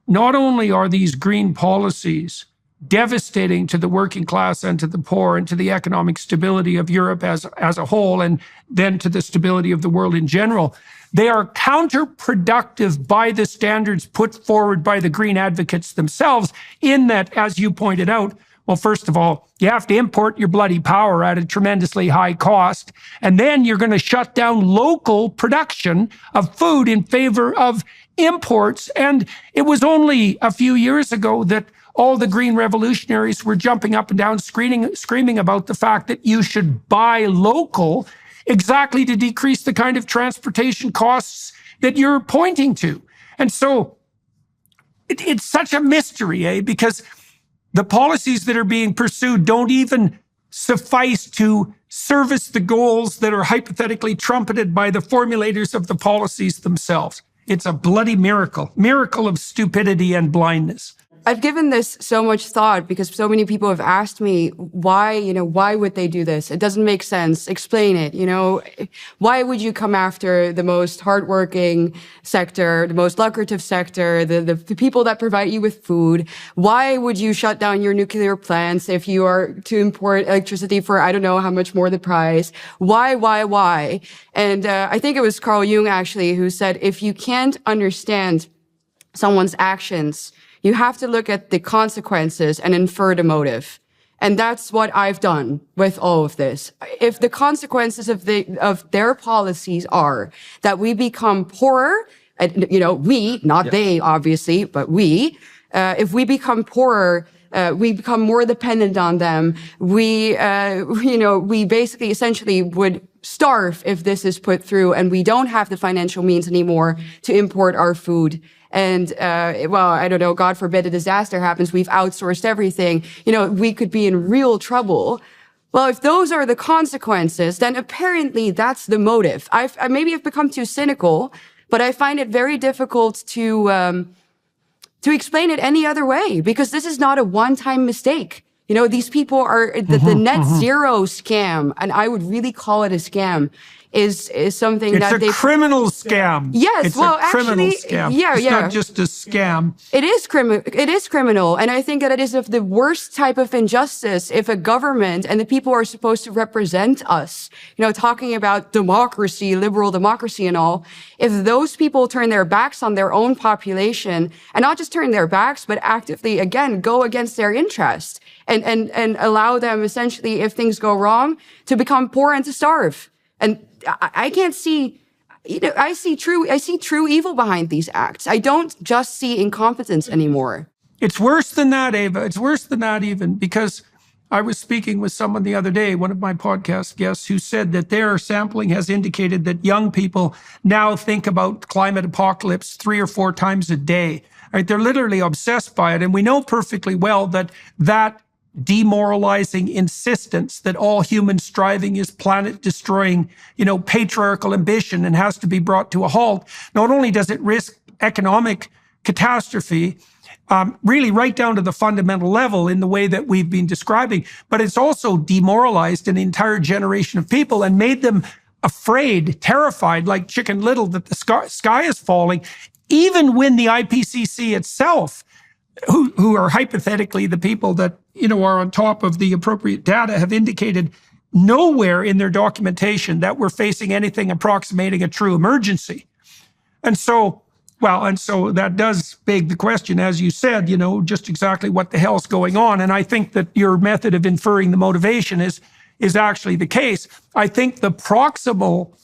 not only are these green policies devastating to the working class and to the poor and to the economic stability of Europe as a whole, and then to the stability of the world in general, they are counterproductive by the standards put forward by the green advocates themselves, in that, as you pointed out, well, first of all, you have to import your bloody power at a tremendously high cost, and then you're going to shut down local production of food in favor of imports. And it was only a few years ago that all the green revolutionaries were jumping up and down, screaming about the fact that you should buy local, exactly to decrease the kind of transportation costs that you're pointing to. And so it's such a mystery, because the policies that are being pursued don't even suffice to service the goals that are hypothetically trumpeted by the formulators of the policies themselves. It's a bloody miracle of stupidity and blindness. I've given this so much thought because so many people have asked me why would they do this? It doesn't make sense. Explain it. Why would you come after the most hardworking sector, the most lucrative sector, the people that provide you with food? Why would you shut down your nuclear plants if you are to import electricity for I don't know how much more the price? Why? And I think it was Carl Jung actually who said, if you can't understand someone's actions, you have to look at the consequences and infer the motive. And that's what I've done with all of this. If the consequences of their policies are that we become poorer, we, not they, obviously, but we, if we become poorer, we become more dependent on them. We basically essentially would starve if this is put through, and we don't have the financial means anymore to import our food. And, I don't know, God forbid a disaster happens, we've outsourced everything. We could be in real trouble. Well, if those are the consequences, then apparently that's the motive. Maybe I've become too cynical, but I find it very difficult to explain it any other way, because this is not a one-time mistake. These people are the net zero scam, and I would really call it a scam, is something it's that a criminal scam. Yes, it's well, a criminal actually, scam. yeah, it's not just a scam. It is criminal, and I think that it is of the worst type of injustice if a government and the people who are supposed to represent us, talking about democracy, liberal democracy and all, if those people turn their backs on their own population, and not just turn their backs, but actively, again, go against their interest and allow them essentially, if things go wrong, to become poor and to starve. And I can't see, I see true evil behind these acts. I don't just see incompetence anymore. It's worse than that, Eva. It's worse than that even, because I was speaking with someone the other day, one of my podcast guests, who said that their sampling has indicated that young people now think about climate apocalypse 3 or 4 times a day. Right? They're literally obsessed by it. And we know perfectly well that demoralizing insistence that all human striving is planet-destroying, patriarchal ambition and has to be brought to a halt. Not only does it risk economic catastrophe, really right down to the fundamental level in the way that we've been describing, but it's also demoralized an entire generation of people and made them afraid, terrified, like Chicken Little, that the sky is falling, even when the IPCC itself, who are hypothetically the people that are on top of the appropriate data, have indicated nowhere in their documentation that we're facing anything approximating a true emergency. And so that does beg the question, as you said, just exactly what the hell's going on. And I think that your method of inferring the motivation is actually the case. I think the proximal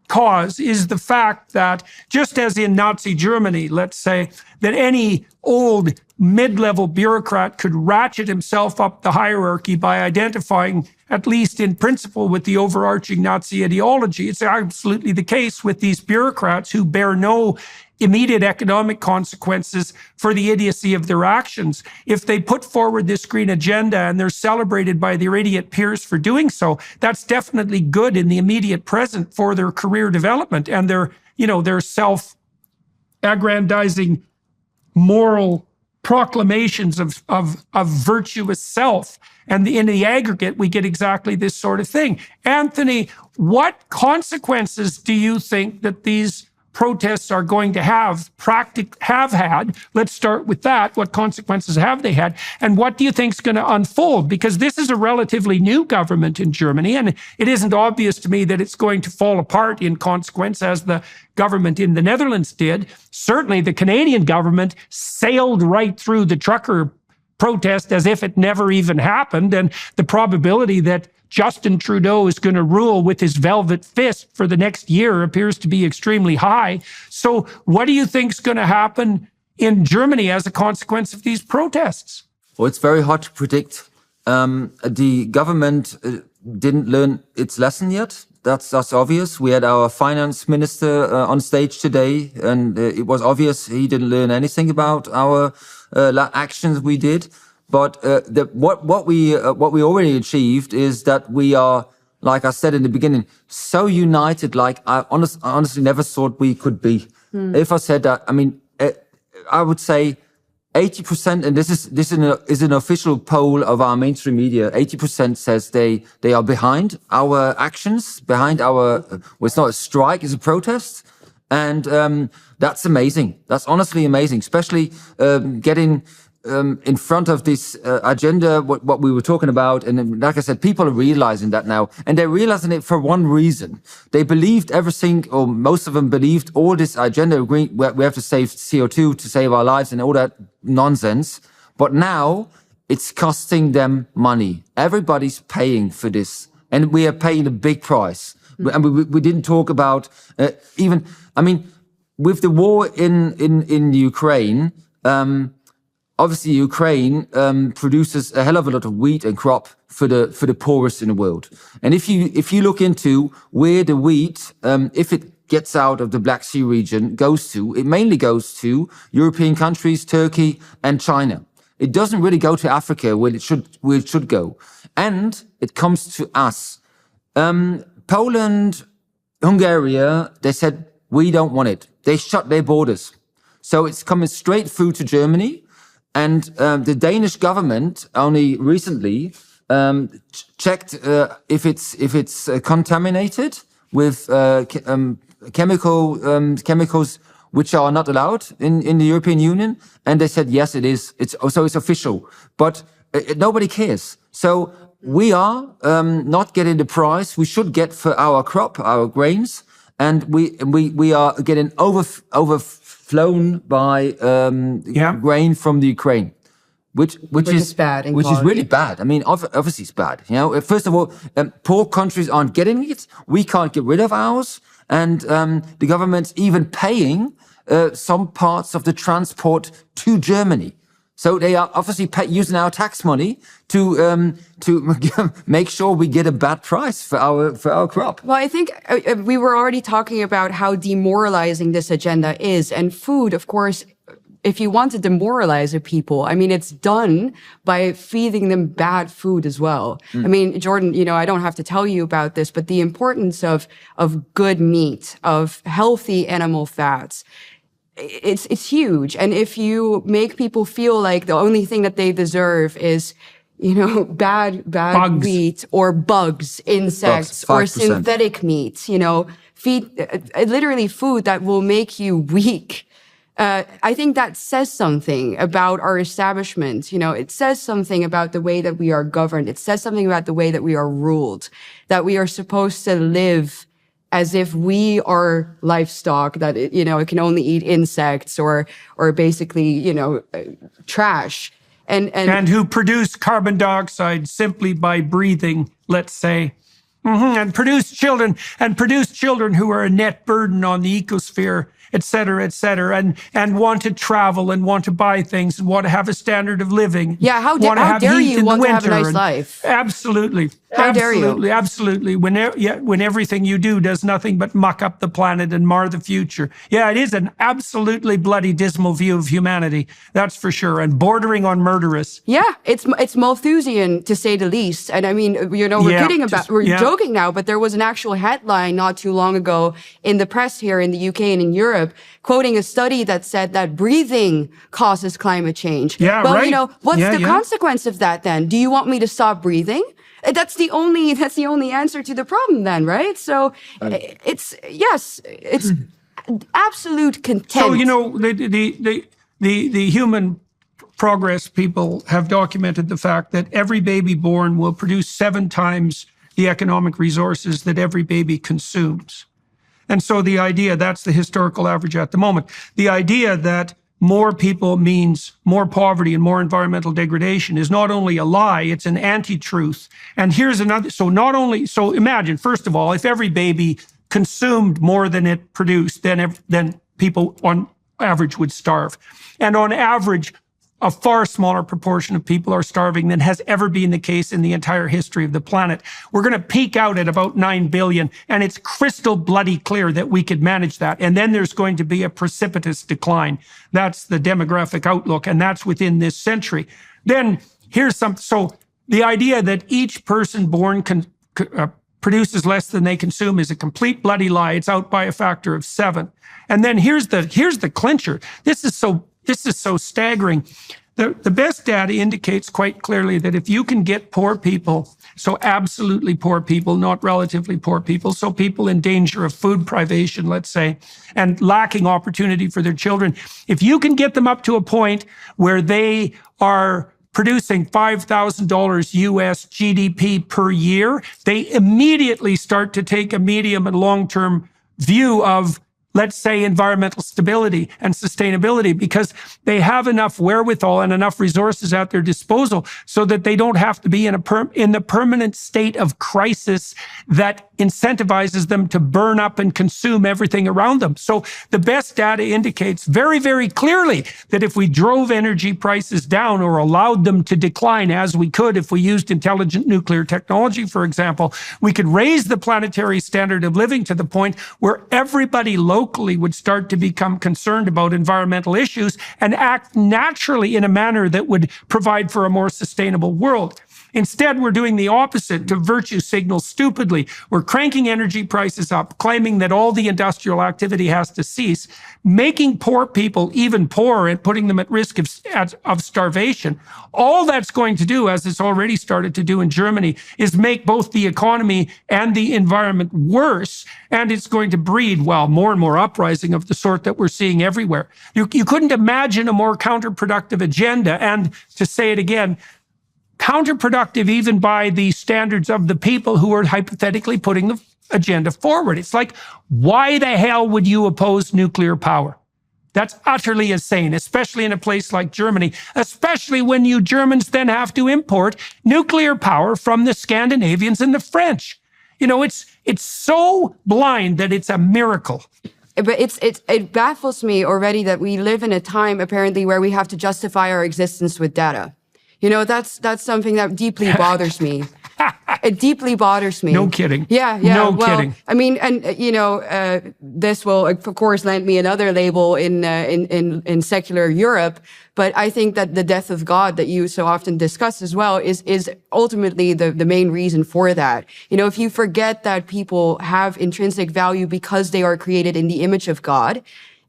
cause is the fact that, just as in Nazi Germany, let's say, that any old mid-level bureaucrat could ratchet himself up the hierarchy by identifying, at least in principle, with the overarching Nazi ideology. It's absolutely the case with these bureaucrats who bear no immediate economic consequences for the idiocy of their actions. If they put forward this green agenda and they're celebrated by their idiot peers for doing so, that's definitely good in the immediate present for their career development and their self-aggrandizing moral proclamations of virtuous self. And in the aggregate, we get exactly this sort of thing. Anthony, what consequences do you think that these protests are going to have had? Let's start with that. What consequences have they had? And what do you think is going to unfold? Because this is a relatively new government in Germany, and it isn't obvious to me that it's going to fall apart in consequence as the government in the Netherlands did. Certainly the Canadian government sailed right through the trucker protest as if it never even happened. And the probability that Justin Trudeau is going to rule with his velvet fist for the next year appears to be extremely high. So what do you think is going to happen in Germany as a consequence of these protests? Well, it's very hard to predict. The government didn't learn its lesson yet. That's obvious. We had our finance minister on stage today, and it was obvious he didn't learn anything about our actions we did. But what we already achieved is that we are, like I said in the beginning, so united. Like I honestly never thought we could be. If I said that, I mean, I would say 80%, and this is an official poll of our mainstream media. 80% says they are behind our actions, behind our. Well, it's not a strike; it's a protest, and that's amazing. That's honestly amazing, especially getting in front of this agenda, what we were talking about. And like I said, people are realizing that now. And they're realizing it for one reason. They believed everything, or most of them believed all this agenda, we have to save CO2 to save our lives and all that nonsense. But now it's costing them money. Everybody's paying for this. And we are paying a big price. And we didn't talk about even, I mean, with the war in Ukraine, obviously, Ukraine produces a hell of a lot of wheat and crop for the poorest in the world. And if you look into where the wheat, if it gets out of the Black Sea region, goes to, it mainly goes to European countries, Turkey and China. It doesn't really go to Africa where it should go, and it comes to us. Poland, Hungary, they said we don't want it. They shut their borders, so it's coming straight through to Germany. And the Danish government only recently checked if it's contaminated with chemicals which are not allowed in the European Union, and they said yes, it is. It's official, but nobody cares. So we are not getting the price we should get for our crop, our grains, and we are getting overflown by grain from the Ukraine, which is bad, which is really bad. I mean, obviously it's bad. You know, first of all, poor countries aren't getting it. We can't get rid of ours, and the government's even paying some parts of the transport to Germany. So they are obviously using our tax money to make sure we get a bad price for our crop. Well, I think we were already talking about how demoralizing this agenda is, and food, of course. If you want to demoralize a people, I mean, it's done by feeding them bad food as well. I mean, Jordan, you know, I don't have to tell you about this, but the importance of good meat, of healthy animal fats, it's huge. And if you make people feel like the only thing that they deserve is, you know, bad Bugs. wheat or bugs, insects, or 5%. synthetic meat, you know, feed literally food that will make you weak. I think that says something about our establishment. You know, it says something about the way that we are governed. It says something about the way that we are ruled, that we are supposed to live as if we are livestock, that, you know, it can only eat insects or basically, you know, trash. And who produce carbon dioxide simply by breathing, let's say. And produce children who are a net burden on the ecosphere, et cetera, and want to travel and want to buy things and want to have a standard of living. Yeah, how dare you want to have a nice life? Absolutely. How dare you? Absolutely. When everything you do does nothing but muck up the planet and mar the future. Yeah, it is an absolutely bloody dismal view of humanity. That's for sure. And bordering on murderous. Yeah, it's Malthusian to say the least. And I mean, you know, we're joking now, but there was an actual headline not too long ago in the press here in the UK and in Europe, quoting a study that said that breathing causes climate change. Yeah, well, right. you know, what's the consequence of that then? Do you want me to stop breathing? That's the only answer to the problem then, right? So it's absolute contempt. So, you know, the human progress people have documented the fact that every baby born will produce 7 times the economic resources that every baby consumes. And so the idea, that's the historical average at the moment, the idea that more people means more poverty and more environmental degradation is not only a lie, it's an anti-truth. And here's another, so imagine, first of all, if every baby consumed more than it produced, then people on average would starve. And on average, a far smaller proportion of people are starving than has ever been the case in the entire history of the planet. We're going to peak out at about 9 billion, and it's crystal bloody clear that we could manage that. And then there's going to be a precipitous decline. That's the demographic outlook, and that's within this century. Then here's so the idea that each person born produces less than they consume is a complete bloody lie. It's out by a factor of 7. And then here's the clincher. This is so staggering. The best data indicates quite clearly that if you can get poor people, so absolutely poor people, not relatively poor people, so people in danger of food privation, let's say, and lacking opportunity for their children, if you can get them up to a point where they are producing $5,000 US GDP per year, they immediately start to take a medium and long-term view of, let's say, environmental stability and sustainability, because they have enough wherewithal and enough resources at their disposal so that they don't have to be in the permanent state of crisis that incentivizes them to burn up and consume everything around them. So the best data indicates very, very clearly that if we drove energy prices down or allowed them to decline, as we could if we used intelligent nuclear technology, for example, we could raise the planetary standard of living to the point where everybody locally would start to become concerned about environmental issues and act naturally in a manner that would provide for a more sustainable world. Instead, we're doing the opposite to virtue signal stupidly. We're cranking energy prices up, claiming that all the industrial activity has to cease, making poor people even poorer and putting them at risk of starvation. All that's going to do, as it's already started to do in Germany, is make both the economy and the environment worse, and it's going to breed, well, more and more uprising of the sort that we're seeing everywhere. You couldn't imagine a more counterproductive agenda, and to say it again, counterproductive even by the standards of the people who are hypothetically putting the agenda forward. It's like, why the hell would you oppose nuclear power? That's utterly insane, especially in a place like Germany, especially when you Germans then have to import nuclear power from the Scandinavians and the French. You know, it's so blind that it's a miracle. But it baffles me already that we live in a time apparently where we have to justify our existence with data. You know, that's something that deeply bothers me. It deeply bothers me. No kidding. Yeah. No kidding. I mean, and you know, this will of course land me another label in secular Europe. But I think that the death of God that you so often discuss as well is ultimately the main reason for that. You know, if you forget that people have intrinsic value because they are created in the image of God,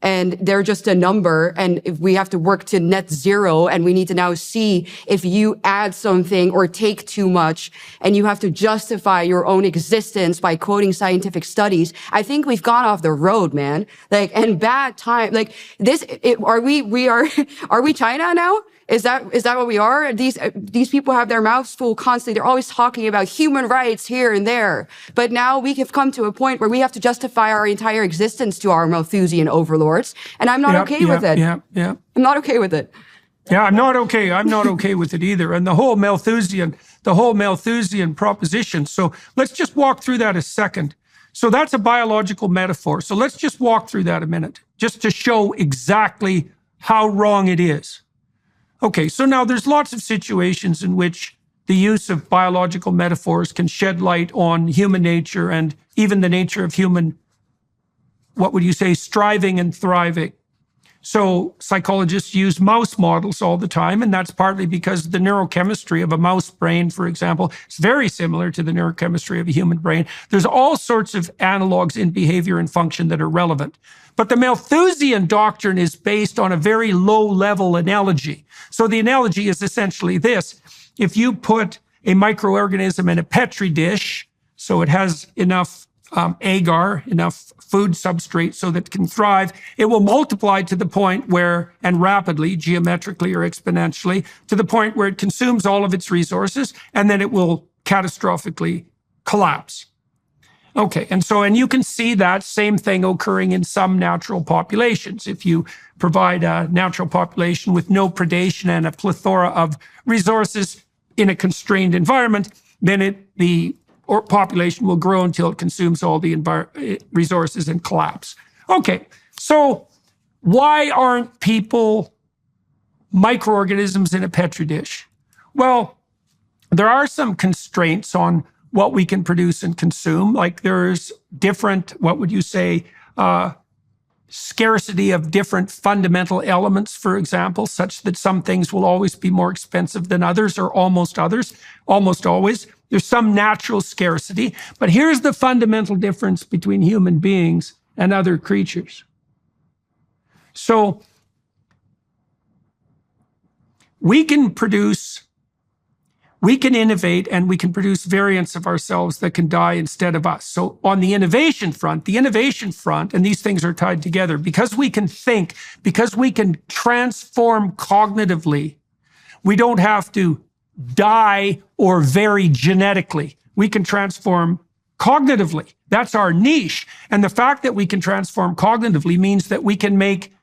and they're just a number, and if we have to work to net zero, and we need to now see if you add something or take too much, and you have to justify your own existence by quoting scientific studies. I think we've gone off the road, man. Like, and bad time, like this, are we China now? Is that what we are? These people have their mouths full constantly. They're always talking about human rights here and there. But now we have come to a point where we have to justify our entire existence to our Malthusian overlords. And I'm not okay with it. Yeah. I'm not okay with it. Yeah, I'm not okay. I'm not okay with it either. And the whole Malthusian proposition. So let's just walk through that a second. So that's a biological metaphor. So let's just walk through that a minute, just to show exactly how wrong it is. Okay, so now there's lots of situations in which the use of biological metaphors can shed light on human nature and even the nature of human, what would you say, striving and thriving. So psychologists use mouse models all the time, and that's partly because the neurochemistry of a mouse brain, for example, is very similar to the neurochemistry of a human brain. There's all sorts of analogs in behavior and function that are relevant. But the Malthusian doctrine is based on a very low-level analogy. So the analogy is essentially this. If you put a microorganism in a Petri dish, so it has enough agar, enough food substrate so that it can thrive, it will multiply to the point where, and rapidly, geometrically or exponentially, to the point where it consumes all of its resources, and then it will catastrophically collapse. Okay, and you can see that same thing occurring in some natural populations. If you provide a natural population with no predation and a plethora of resources in a constrained environment, then the population will grow until it consumes all the resources and collapse. Okay, so why aren't people microorganisms in a petri dish? Well, there are some constraints on what we can produce and consume. Like there's different, what would you say, scarcity of different fundamental elements, for example, such that some things will always be more expensive than others, or almost always. There's some natural scarcity. But here's the fundamental difference between human beings and other creatures. So we can innovate, and we can produce variants of ourselves that can die instead of us. So on the innovation front, and these things are tied together, because we can think, because we can transform cognitively, we don't have to die or vary genetically. We can transform cognitively. That's our niche. And the fact that we can transform cognitively means that we can make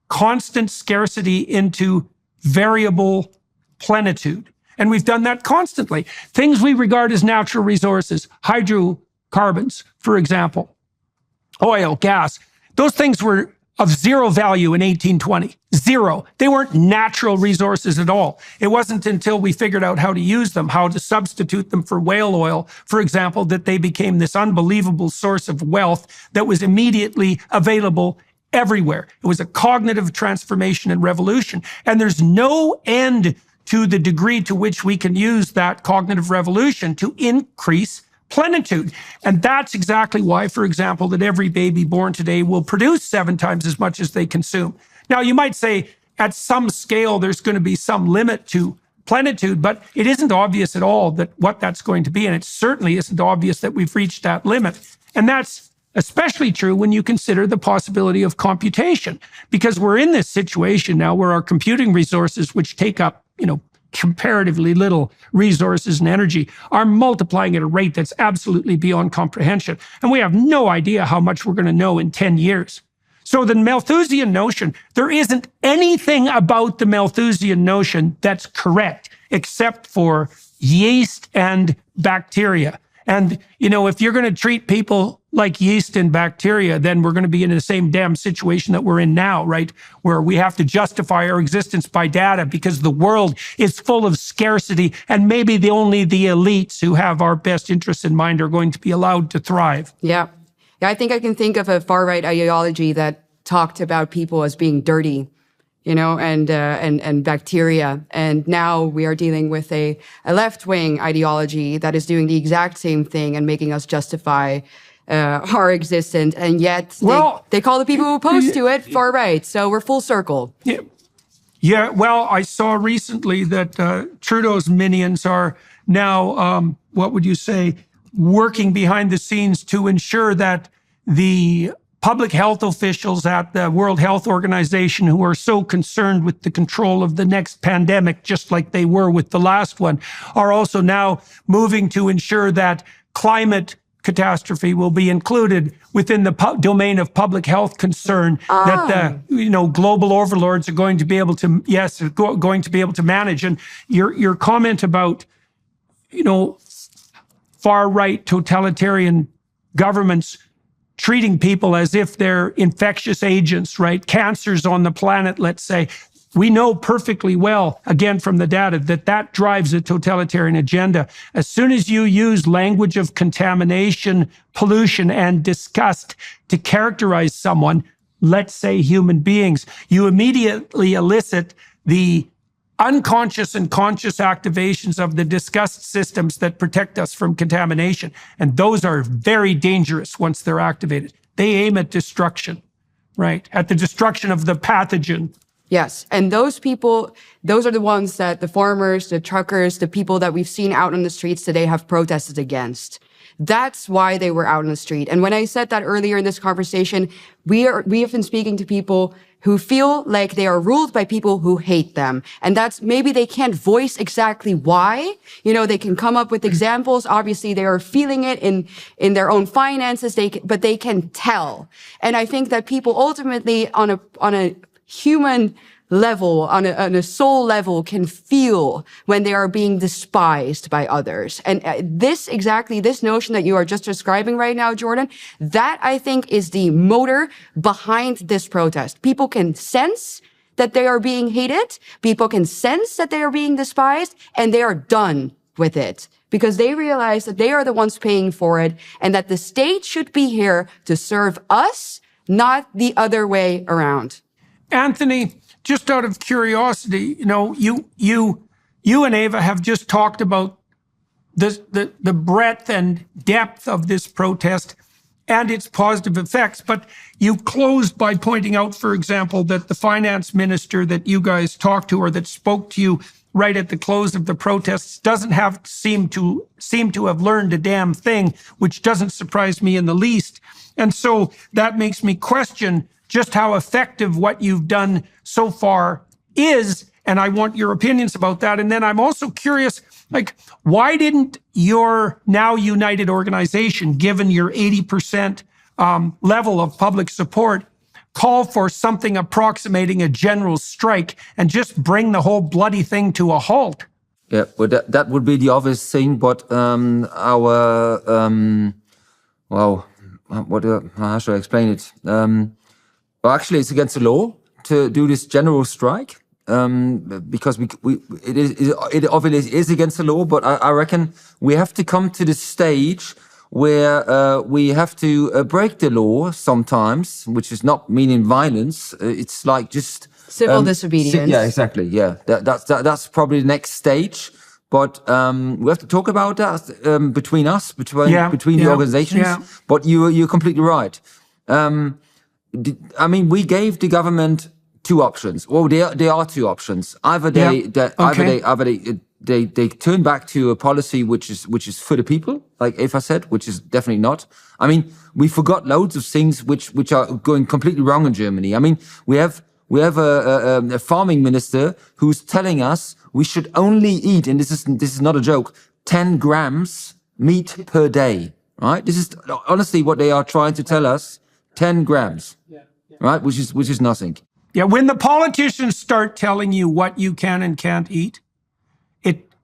constant scarcity into variable plenitude. And we've done that constantly. Things we regard as natural resources, hydrocarbons, for example, oil, gas, those things were of zero value in 1820. Zero. They weren't natural resources at all. It wasn't until we figured out how to use them, how to substitute them for whale oil, for example, that they became this unbelievable source of wealth that was immediately available everywhere. It was a cognitive transformation and revolution. And there's no end to the degree to which we can use that cognitive revolution to increase plenitude. And that's exactly why, for example, that every baby born today will produce 7 times as much as they consume. Now, you might say at some scale, there's going to be some limit to plenitude, but it isn't obvious at all that what that's going to be. And it certainly isn't obvious that we've reached that limit. And that's especially true when you consider the possibility of computation, because we're in this situation now where our computing resources, which take up, comparatively little resources and energy, are multiplying at a rate that's absolutely beyond comprehension. And we have no idea how much we're going to know in 10 years. So the Malthusian notion, there isn't anything about the Malthusian notion that's correct, except for yeast and bacteria. And, if you're going to treat people like yeast and bacteria, then we're going to be in the same damn situation that we're in now, right? Where we have to justify our existence by data because the world is full of scarcity, and maybe only the elites who have our best interests in mind are going to be allowed to thrive. Yeah, I think I can think of a far-right ideology that talked about people as being dirty, and bacteria. And now we are dealing with a left-wing ideology that is doing the exact same thing and making us justify our existence. And yet they call the people who oppose to it far right. So we're full circle. Yeah. Well, I saw recently that Trudeau's minions are now, what would you say, working behind the scenes to ensure that the public health officials at the World Health Organization, who are so concerned with the control of the next pandemic, just like they were with the last one, are also now moving to ensure that climate catastrophe will be included within the domain of public health concern, that the global overlords are going to be able to manage. And your comment about far right totalitarian governments treating people as if they're infectious agents, right? Cancers on the planet, let's say. We know perfectly well, again, from the data, that drives a totalitarian agenda. As soon as you use language of contamination, pollution, and disgust to characterize someone, let's say human beings, you immediately elicit the unconscious and conscious activations of the disgust systems that protect us from contamination. And those are very dangerous once they're activated. They aim at destruction, right? At the destruction of the pathogen. Yes. And those people, those are the ones that the farmers, the truckers, the people that we've seen out on the streets today have protested against. That's why they were out on the street. And when I said that earlier in this conversation, we have been speaking to people who feel like they are ruled by people who hate them. And that's, maybe they can't voice exactly why. You know, they can come up with examples. Obviously, they are feeling it in their own finances, but they can tell. And I think that people ultimately on a human level, on a soul level, can feel when they are being despised by others. And this notion that you are just describing right now, Jordan, that I think is the motor behind this protest. People can sense that they are being hated. People can sense that they are being despised, and they are done with it because they realize that they are the ones paying for it and that the state should be here to serve us, not the other way around. Anthony, just out of curiosity, you know, you and Eva have just talked about the breadth and depth of this protest and its positive effects, but you closed by pointing out, for example, that the finance minister that you guys talked to or that spoke to you right at the close of the protests doesn't seem to have learned a damn thing, which doesn't surprise me in the least. And so that makes me question just how effective what you've done so far is, and I want your opinions about that. And then I'm also curious, like, why didn't your now united organization, given your 80% level of public support, call for something approximating a general strike and just bring the whole bloody thing to a halt? Yeah, well, that would be the obvious thing, but how should I explain it? Well, actually, it's against the law to do this general strike because it obviously is against the law. But I reckon we have to come to the stage where we have to break the law sometimes, which is not meaning violence. It's like just civil disobedience. Yeah, exactly. Yeah, that's probably the next stage. But we have to talk about that between us, between the organizations. Yeah. But you're completely right. I mean, we gave the government two options. Well, there are two options. Either they turn back to a policy which is for the people, like Eva said, which is definitely not. I mean, we forgot loads of things which are going completely wrong in Germany. I mean, we have a farming minister who's telling us we should only eat, and this is not a joke, 10 grams meat per day. Right? This is honestly what they are trying to tell us. 10 grams, right? Which is nothing. Yeah, when the politicians start telling you what you can and can't eat,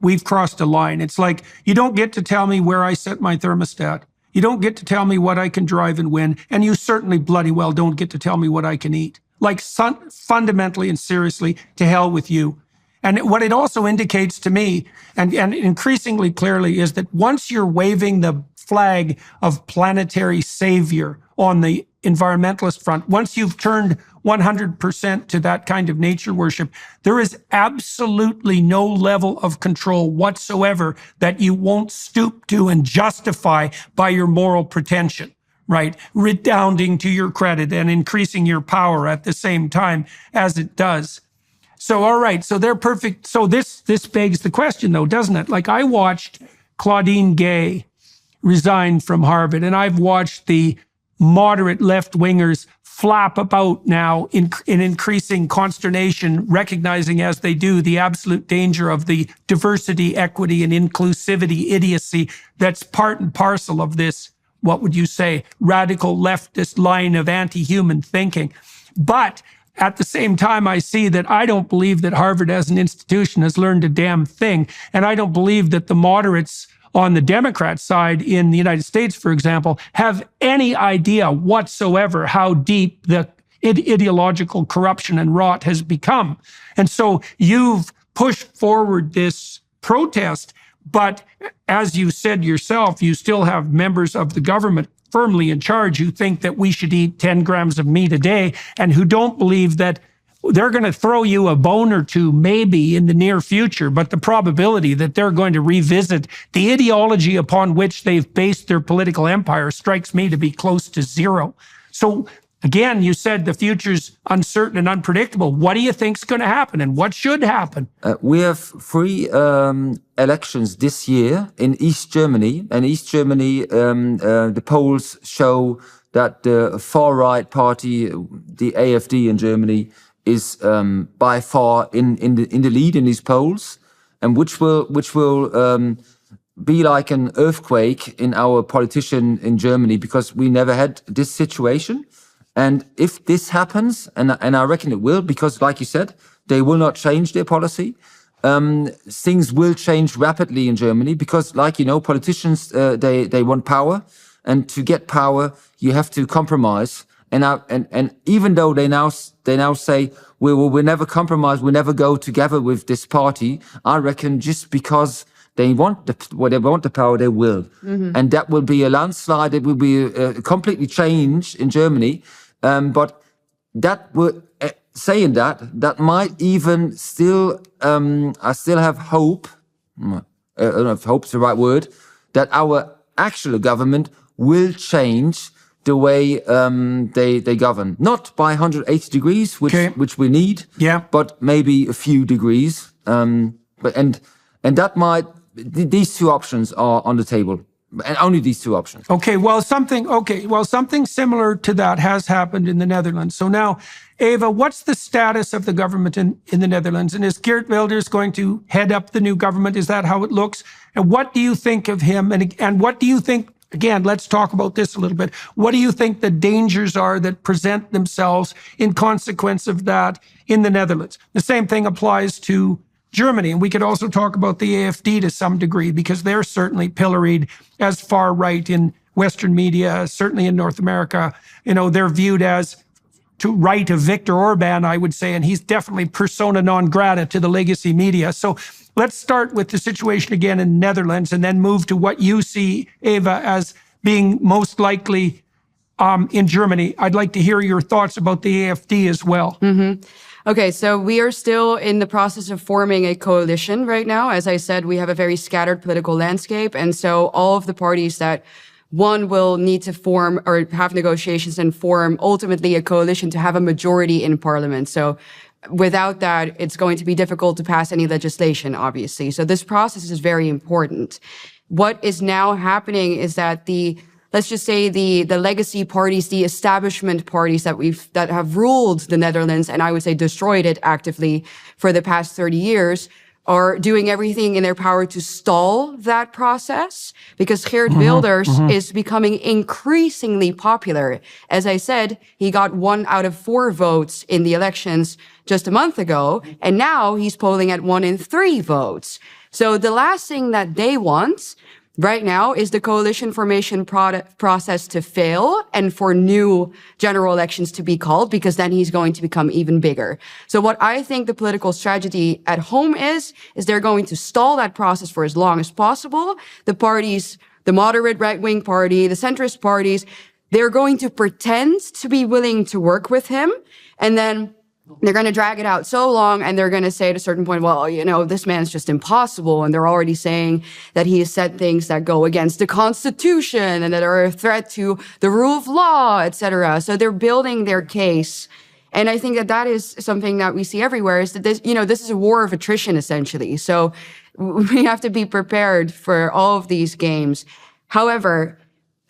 we've crossed a line. It's like, you don't get to tell me where I set my thermostat. You don't get to tell me what I can drive and when, and you certainly bloody well don't get to tell me what I can eat. Like, fundamentally and seriously, to hell with you. And what it also indicates to me, and increasingly clearly, is that once you're waving the flag of planetary savior on the environmentalist front, once you've turned 100% to that kind of nature worship, there is absolutely no level of control whatsoever that you won't stoop to and justify by your moral pretension, right? Redounding to your credit and increasing your power at the same time as it does. So, all right, so they're perfect. So this begs the question, though, doesn't it? Like, I watched Claudine Gay resign from Harvard, and I've watched the moderate left-wingers flap about now in increasing consternation, recognizing as they do the absolute danger of the diversity, equity, and inclusivity idiocy that's part and parcel of this, what would you say, radical leftist line of anti-human thinking. But at the same time, I see that I don't believe that Harvard as an institution has learned a damn thing. And I don't believe that the moderates on the Democrat side in the United States, for example, have any idea whatsoever how deep the ideological corruption and rot has become. And so you've pushed forward this protest, but as you said yourself, you still have members of the government firmly in charge who think that we should eat 10 grams of meat a day and who don't believe that they're going to throw you a bone or two maybe in the near future, but the probability that they're going to revisit the ideology upon which they've based their political empire strikes me to be close to zero. So again, you said the future's uncertain and unpredictable. What do you think's going to happen, and what should happen? We have 3 elections this year in East Germany. And East Germany, the polls show that the far-right party, the AfD in Germany, is by far in the lead in these polls, and which will be like an earthquake in our politician in Germany, because we never had this situation. And if this happens, and I reckon it will, because like you said, they will not change their policy, things will change rapidly in Germany, because like, you know, politicians, they want power, and to get power, you have to compromise. And even though they now say, we'll never compromise, we'll never go together with this party, I reckon just because they want the power, they will. Mm-hmm. And that will be a landslide. It will be a completely change in Germany. But that will, saying that might even still, I still have hope, I don't know if hope's the right word, that our actual government will change the way they govern. Not by 180 degrees, which we need, but maybe a few degrees. And that might, these 2 options are on the table. And only these 2 options. Something similar to that has happened in the Netherlands. So now, Eva, what's the status of the government in the Netherlands? And is Geert Wilders going to head up the new government? Is that how it looks? And what do you think of him? And what do you think, again, let's talk about this a little bit. What do you think the dangers are that present themselves in consequence of that in the Netherlands? The same thing applies to Germany. And we could also talk about the AfD to some degree, because they're certainly pilloried as far right in Western media, certainly in North America. You know, they're viewed as to right of Viktor Orban, I would say, and he's definitely persona non grata to the legacy media. So let's start with the situation again in Netherlands, and then move to what you see, Eva, as being most likely in Germany. I'd like to hear your thoughts about the AfD as well. Mm-hmm. Okay, so we are still in the process of forming a coalition right now. As I said, we have a very scattered political landscape. And so all of the parties that one will need to form or have negotiations and form ultimately a coalition to have a majority in parliament. So without that, it's going to be difficult to pass any legislation, obviously. So this process is very important. What is now happening is that let's just say the legacy parties, the establishment parties that have ruled the Netherlands, and I would say destroyed it actively for the past 30 years, are doing everything in their power to stall that process, because Geert Wilders is becoming increasingly popular. As I said, he got 1 out of 4 votes in the elections just a month ago, and now he's polling at 1 in 3 votes. So the last thing that they want right now is the coalition formation process to fail and for new general elections to be called, because then he's going to become even bigger. So what I think the political strategy at home is they're going to stall that process for as long as possible. The parties, the moderate right-wing party, the centrist parties, they're going to pretend to be willing to work with him, and then they're going to drag it out so long, and they're going to say at a certain point, well, you know, this man's just impossible. And they're already saying that he has said things that go against the Constitution and that are a threat to the rule of law, etc. So they're building their case. And I think that is something that we see everywhere, is that this is a war of attrition, essentially. So we have to be prepared for all of these games. However,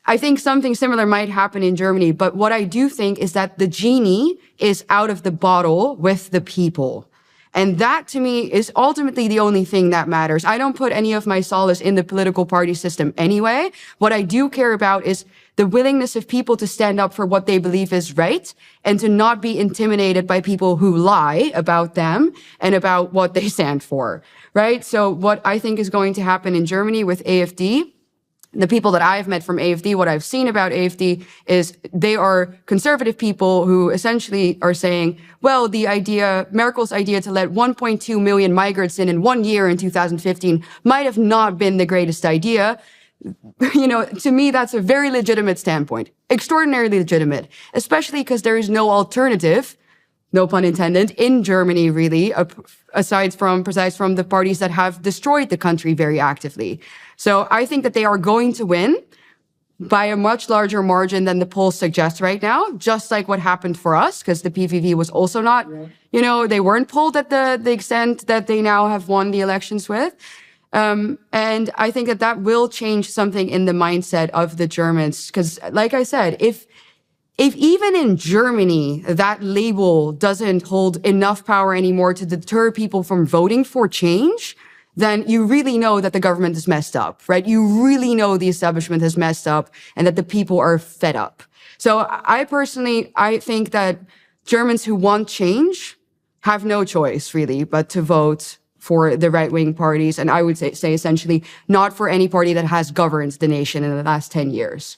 I think something similar might happen in Germany, but what I do think is that the genie is out of the bottle with the people. And that, to me, is ultimately the only thing that matters. I don't put any of my solace in the political party system anyway. What I do care about is the willingness of people to stand up for what they believe is right, and to not be intimidated by people who lie about them and about what they stand for, right? So what I think is going to happen in Germany with AfD, the people that I've met from AfD, what I've seen about AfD is they are conservative people who essentially are saying, well, Merkel's idea to let 1.2 million migrants in 1 year in 2015 might have not been the greatest idea. You know, to me, that's a very legitimate standpoint, extraordinarily legitimate, especially because there is no alternative, no pun intended, in Germany, really, besides from the parties that have destroyed the country very actively. So I think that they are going to win. by a much larger margin than the polls suggest right now, just like what happened for us, because the PVV was also not, they weren't polled at the extent that they now have won the elections with. And I think that will change something in the mindset of the Germans. Because like I said, if even in Germany, that label doesn't hold enough power anymore to deter people from voting for change, then you really know that the government is messed up, right? You really know the establishment has messed up and that the people are fed up. So I think that Germans who want change have no choice really but to vote for the right-wing parties. And I would say essentially not for any party that has governed the nation in the last 10 years.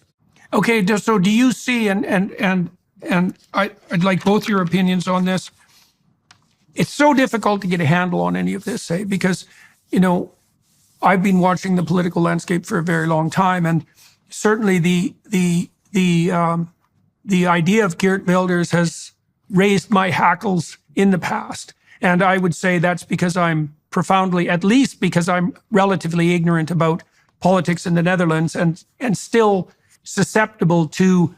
Okay, so do you see, and I'd like both your opinions on this. It's so difficult to get a handle on any of this, because I've been watching the political landscape for a very long time, and certainly the idea of Geert Wilders has raised my hackles in the past. And I would say that's because at least because I'm relatively ignorant about politics in the Netherlands and still susceptible to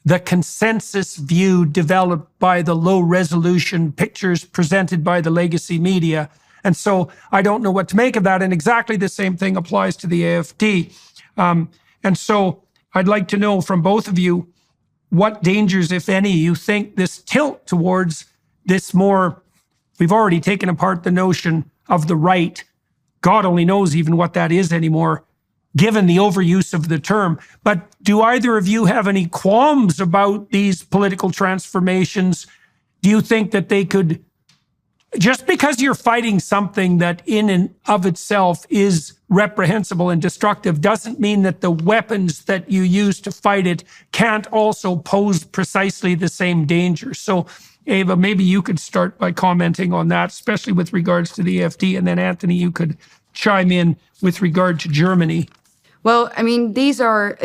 the consensus view developed by the low resolution pictures presented by the legacy media. And so I don't know what to make of that. And exactly the same thing applies to the AfD. And so I'd like to know from both of you what dangers, if any, you think this tilt towards this more, we've already taken apart the notion of the right. God only knows even what that is anymore, given the overuse of the term. But do either of you have any qualms about these political transformations? Do you think that they could, just because you're fighting something that in and of itself is reprehensible and destructive, doesn't mean that the weapons that you use to fight it can't also pose precisely the same danger? So, Eva, maybe you could start by commenting on that, especially with regards to the AfD, and then Anthony, you could chime in with regard to Germany. Well, I mean, these are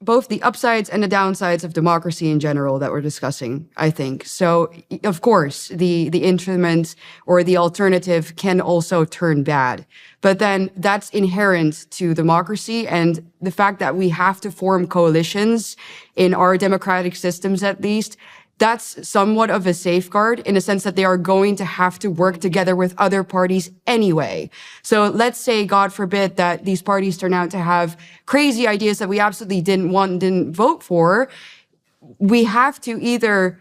both the upsides and the downsides of democracy in general that we're discussing, I think. So, of course, the instrument or the alternative can also turn bad. But then that's inherent to democracy, and the fact that we have to form coalitions in our democratic systems, at least, that's somewhat of a safeguard in the sense that they are going to have to work together with other parties anyway. So let's say, God forbid, that these parties turn out to have crazy ideas that we absolutely didn't want and didn't vote for. We have to either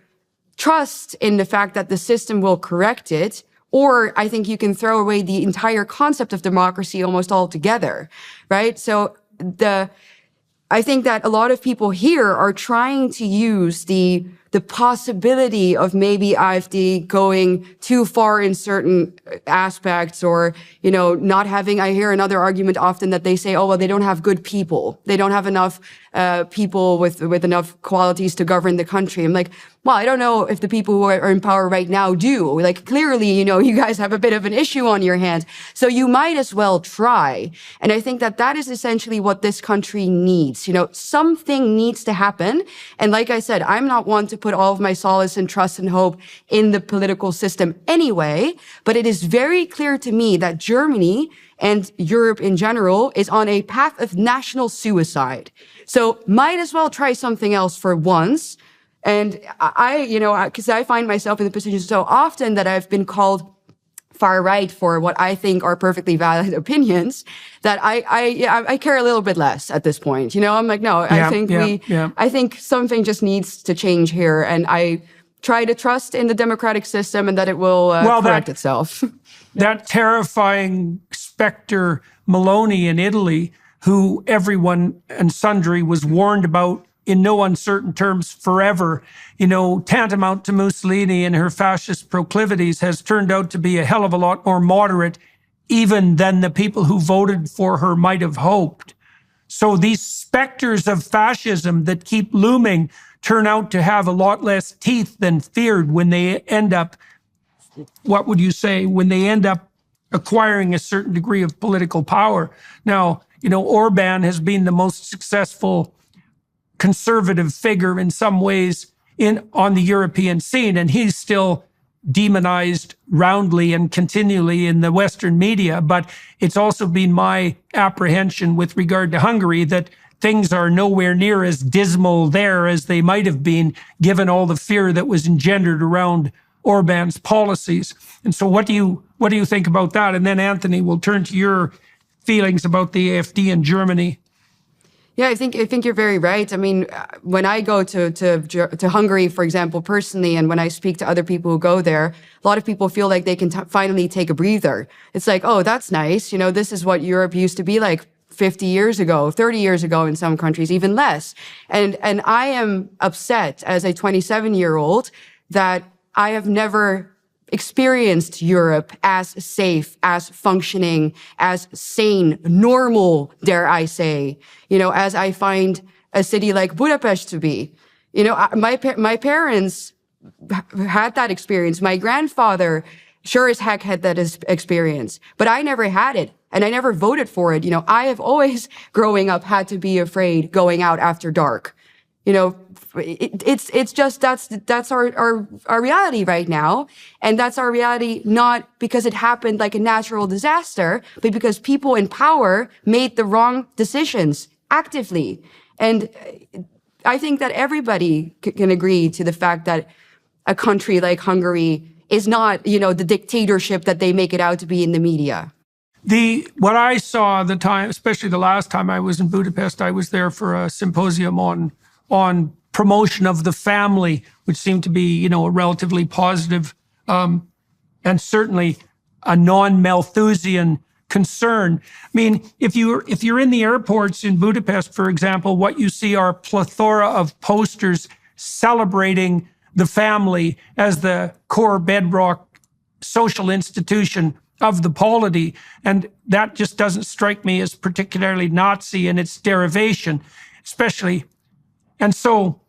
trust in the fact that the system will correct it, or I think you can throw away the entire concept of democracy almost altogether, right? So I think that a lot of people here are trying to use the possibility of maybe AfD going too far in certain aspects, or, not having, I hear another argument often that they say, oh, well, they don't have good people. They don't have enough people with enough qualities to govern the country. I'm like, well, I don't know if the people who are in power right now do. Like, clearly, you guys have a bit of an issue on your hands. So you might as well try. And I think that is essentially what this country needs. Something needs to happen. And like I said, I'm not one to put all of my solace and trust and hope in the political system anyway, but it is very clear to me that Germany and Europe in general is on a path of national suicide. So might as well try something else for once. And because I find myself in the position so often that I've been called far right for what I think are perfectly valid opinions, that I care a little bit less at this point. I'm like, no, I think something just needs to change here, and I try to trust in the democratic system and that it will correct itself. That terrifying specter Maloney in Italy, who everyone and sundry was warned about in no uncertain terms forever, tantamount to Mussolini and her fascist proclivities, has turned out to be a hell of a lot more moderate even than the people who voted for her might have hoped. So these specters of fascism that keep looming turn out to have a lot less teeth than feared when they end up, when they end up acquiring a certain degree of political power. Now, Orban has been the most successful conservative figure in some ways on the European scene, and he's still demonized roundly and continually in the Western media. But it's also been my apprehension with regard to Hungary that things are nowhere near as dismal there as they might have been, given all the fear that was engendered around Orban's policies. And so what do you think about that? And then Anthony, we'll turn to your feelings about the AfD in Germany. Yeah, I think you're very right. I mean, when I go to Hungary, for example, personally, and when I speak to other people who go there, a lot of people feel like they can finally take a breather. It's like, oh, that's nice. You know, this is what Europe used to be like 50 years ago, 30 years ago in some countries, even less. And I am upset as a 27-year-old that I have never experienced Europe as safe, as functioning, as sane, normal, dare I say, you know, as I find a city like Budapest to be. You know, my parents had that experience. My grandfather sure as heck had that experience, but I never had it, and I never voted for it. You know, I have always, growing up, had to be afraid going out after dark. You know, it's just that's our reality right now, and that's our reality not because it happened like a natural disaster, but because people in power made the wrong decisions actively. And I think that everybody can agree to the fact that a country like Hungary is not, you know, the dictatorship that they make it out to be in the media. What I saw the time, especially the last time I was in Budapest, I was there for a symposium on promotion of the family, which seemed to be, you know, a relatively positive and certainly a non-Malthusian concern. I mean, if you're in the airports in Budapest, for example, what you see are a plethora of posters celebrating the family as the core bedrock social institution of the polity. And that just doesn't strike me as particularly Nazi in its derivation, especially. And so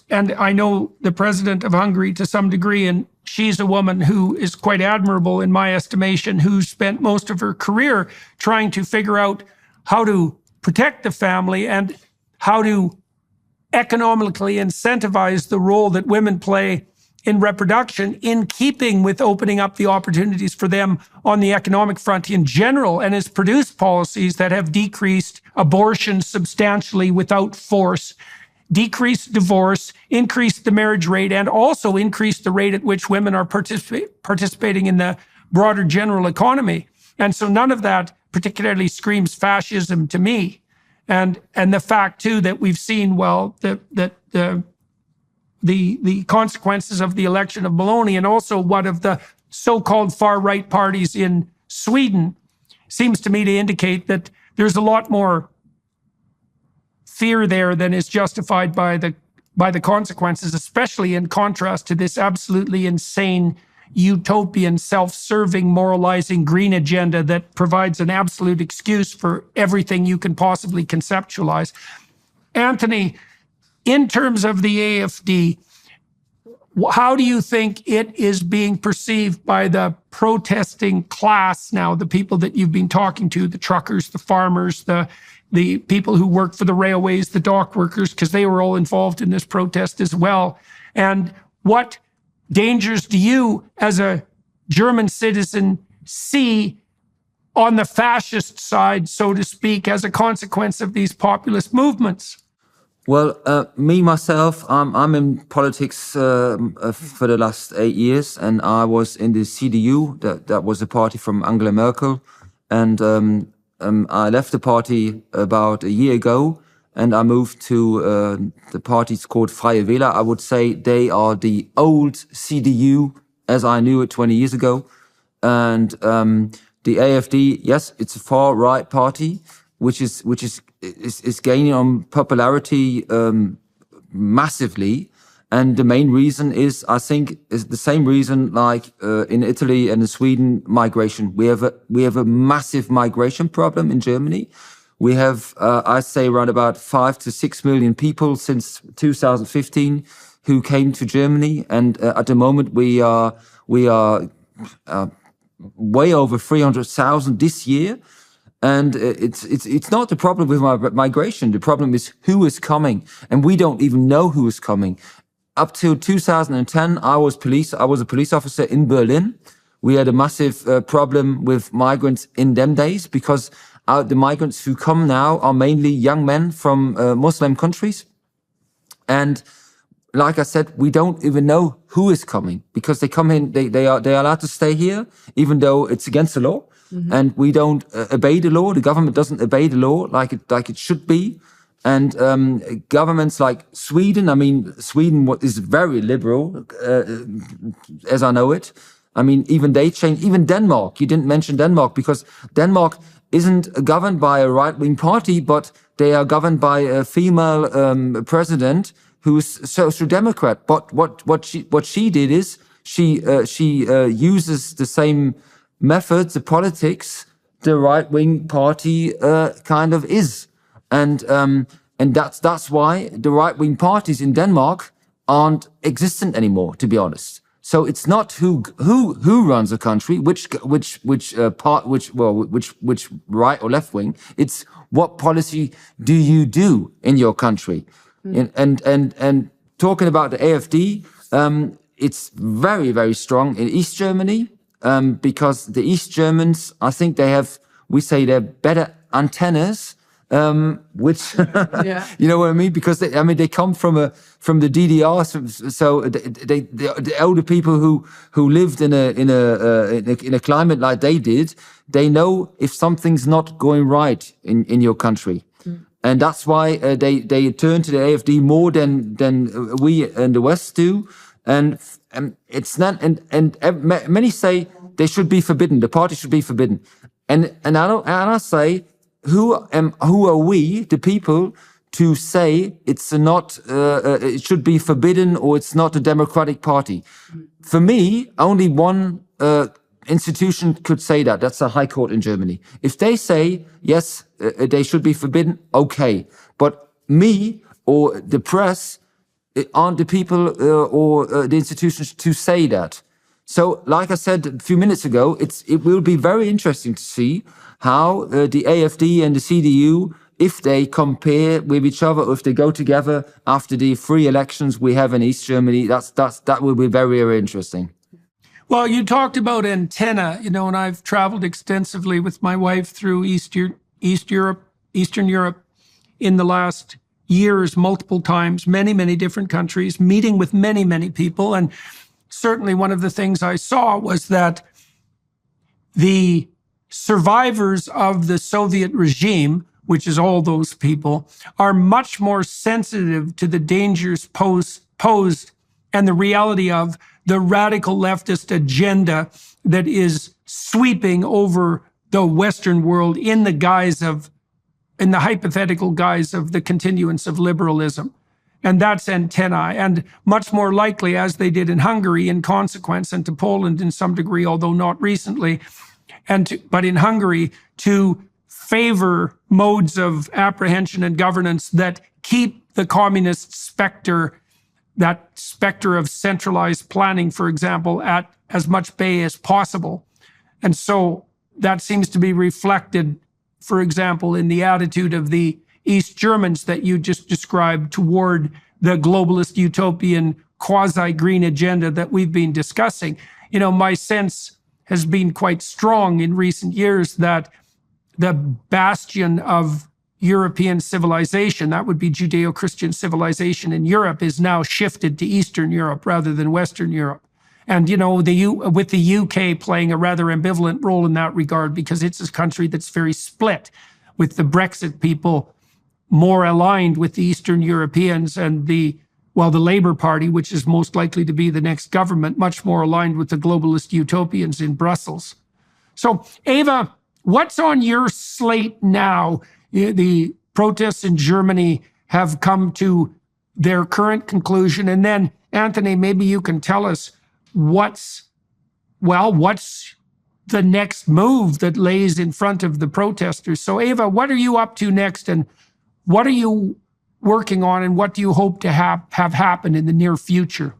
and I know the president of Hungary to some degree, and she's a woman who is quite admirable in my estimation, who spent most of her career trying to figure out how to protect the family and how to economically incentivize the role that women play in reproduction, in keeping with opening up the opportunities for them on the economic front in general, and has produced policies that have decreased abortion substantially without force, decreased divorce, increased the marriage rate, and also increased the rate at which women are participating in the broader general economy. And so none of that particularly screams fascism to me. And the fact too that we've seen, well, the consequences of the election of Maloney, and also what of the so-called far-right parties in Sweden, seems to me to indicate that there's a lot more fear there than is justified by the consequences, especially in contrast to this absolutely insane, utopian, self-serving, moralizing green agenda that provides an absolute excuse for everything you can possibly conceptualize. Anthony, in terms of the AfD, how do you think it is being perceived by the protesting class now, the people that you've been talking to, the truckers, the farmers, the people who work for the railways, the dock workers, because they were all involved in this protest as well? And what dangers do you, as a German citizen, see on the fascist side, so to speak, as a consequence of these populist movements? Well, me, myself, I'm in politics for the last 8 years, and I was in the CDU, that was a party from Angela Merkel, and I left the party about a year ago, and I moved to the party's called Freie Wähler. I would say they are the old CDU as I knew it 20 years ago. And the AfD, yes, it's a far-right party, which is gaining on popularity massively. And the main reason is, I think, is the same reason like in Italy and in Sweden, migration. We have a massive migration problem in Germany. We have, I say, around about 5 to 6 million people since 2015 who came to Germany, and at the moment we are way over 300,000 this year. And it's not the problem with migration. The problem is who is coming, and we don't even know who is coming. Up till 2010, I was a police officer in Berlin. We had a massive problem with migrants in them days because The migrants who come now are mainly young men from Muslim countries. And like I said, we don't even know who is coming because they come in, they are allowed to stay here, even though it's against the law. And we don't obey the law. The government doesn't obey the law like it should be. And governments like Sweden, I mean, Sweden is very liberal, as I know it. I mean, even they changed, even Denmark. You didn't mention Denmark because Denmark isn't governed by a right-wing party, but they are governed by a female president who's social democrat. But what she did is she uses the same methods, the politics, the right-wing party kind of is. And that's why the right-wing parties in Denmark aren't existent anymore, to be honest. So it's not who runs a country, which right or left wing. It's what policy do you do in your country. And talking about the AfD, it's very, very strong in East Germany, because the East Germans, I think they're better antennas, which, you know what I mean? Because they come from the DDR. So the older people who lived in a climate like they did, they know if something's not going right in your country. And that's why they turn to the AfD more than we in the West do. And it's not, and many say they should be forbidden. The party should be forbidden. And I say, who are we, the people, to say it's not, it should be forbidden or it's not a democratic party? For me, only one institution could say that. That's the High Court in Germany. If they say, yes, they should be forbidden, okay. But me or the press aren't the people or the institutions to say that. So, like I said a few minutes ago, it will be very interesting to see how the AfD and the CDU, if they compare with each other, or if they go together after the free elections we have in East Germany. That will be very, very interesting. Well, you talked about antenna, and I've traveled extensively with my wife through Eastern Europe in the last years, multiple times, many, many different countries, meeting with many, many people. And certainly one of the things I saw was that the survivors of the Soviet regime, which is all those people, are much more sensitive to the dangers posed and the reality of the radical leftist agenda that is sweeping over the Western world in the hypothetical guise of the continuance of liberalism. And that's antennae, and much more likely, as they did in Hungary in consequence, and to Poland in some degree, although not recently, but in Hungary, to favor modes of apprehension and governance that keep the communist specter, that specter of centralized planning, for example, at as much bay as possible. And so that seems to be reflected, for example, in the attitude of the East Germans that you just described toward the globalist utopian quasi-green agenda that we've been discussing. My sense has been quite strong in recent years that the bastion of European civilization, that would be Judeo-Christian civilization in Europe, is now shifted to Eastern Europe rather than Western Europe. And, with the UK playing a rather ambivalent role in that regard, because it's a country that's very split, with the Brexit people more aligned with the Eastern Europeans and the Labour Party, which is most likely to be the next government, much more aligned with the globalist utopians in Brussels. So, Eva, what's on your slate now? The protests in Germany have come to their current conclusion. And then, Anthony, maybe you can tell us what's the next move that lays in front of the protesters. So, Eva, what are you up to next, and what are you working on, and what do you hope to have happen in the near future?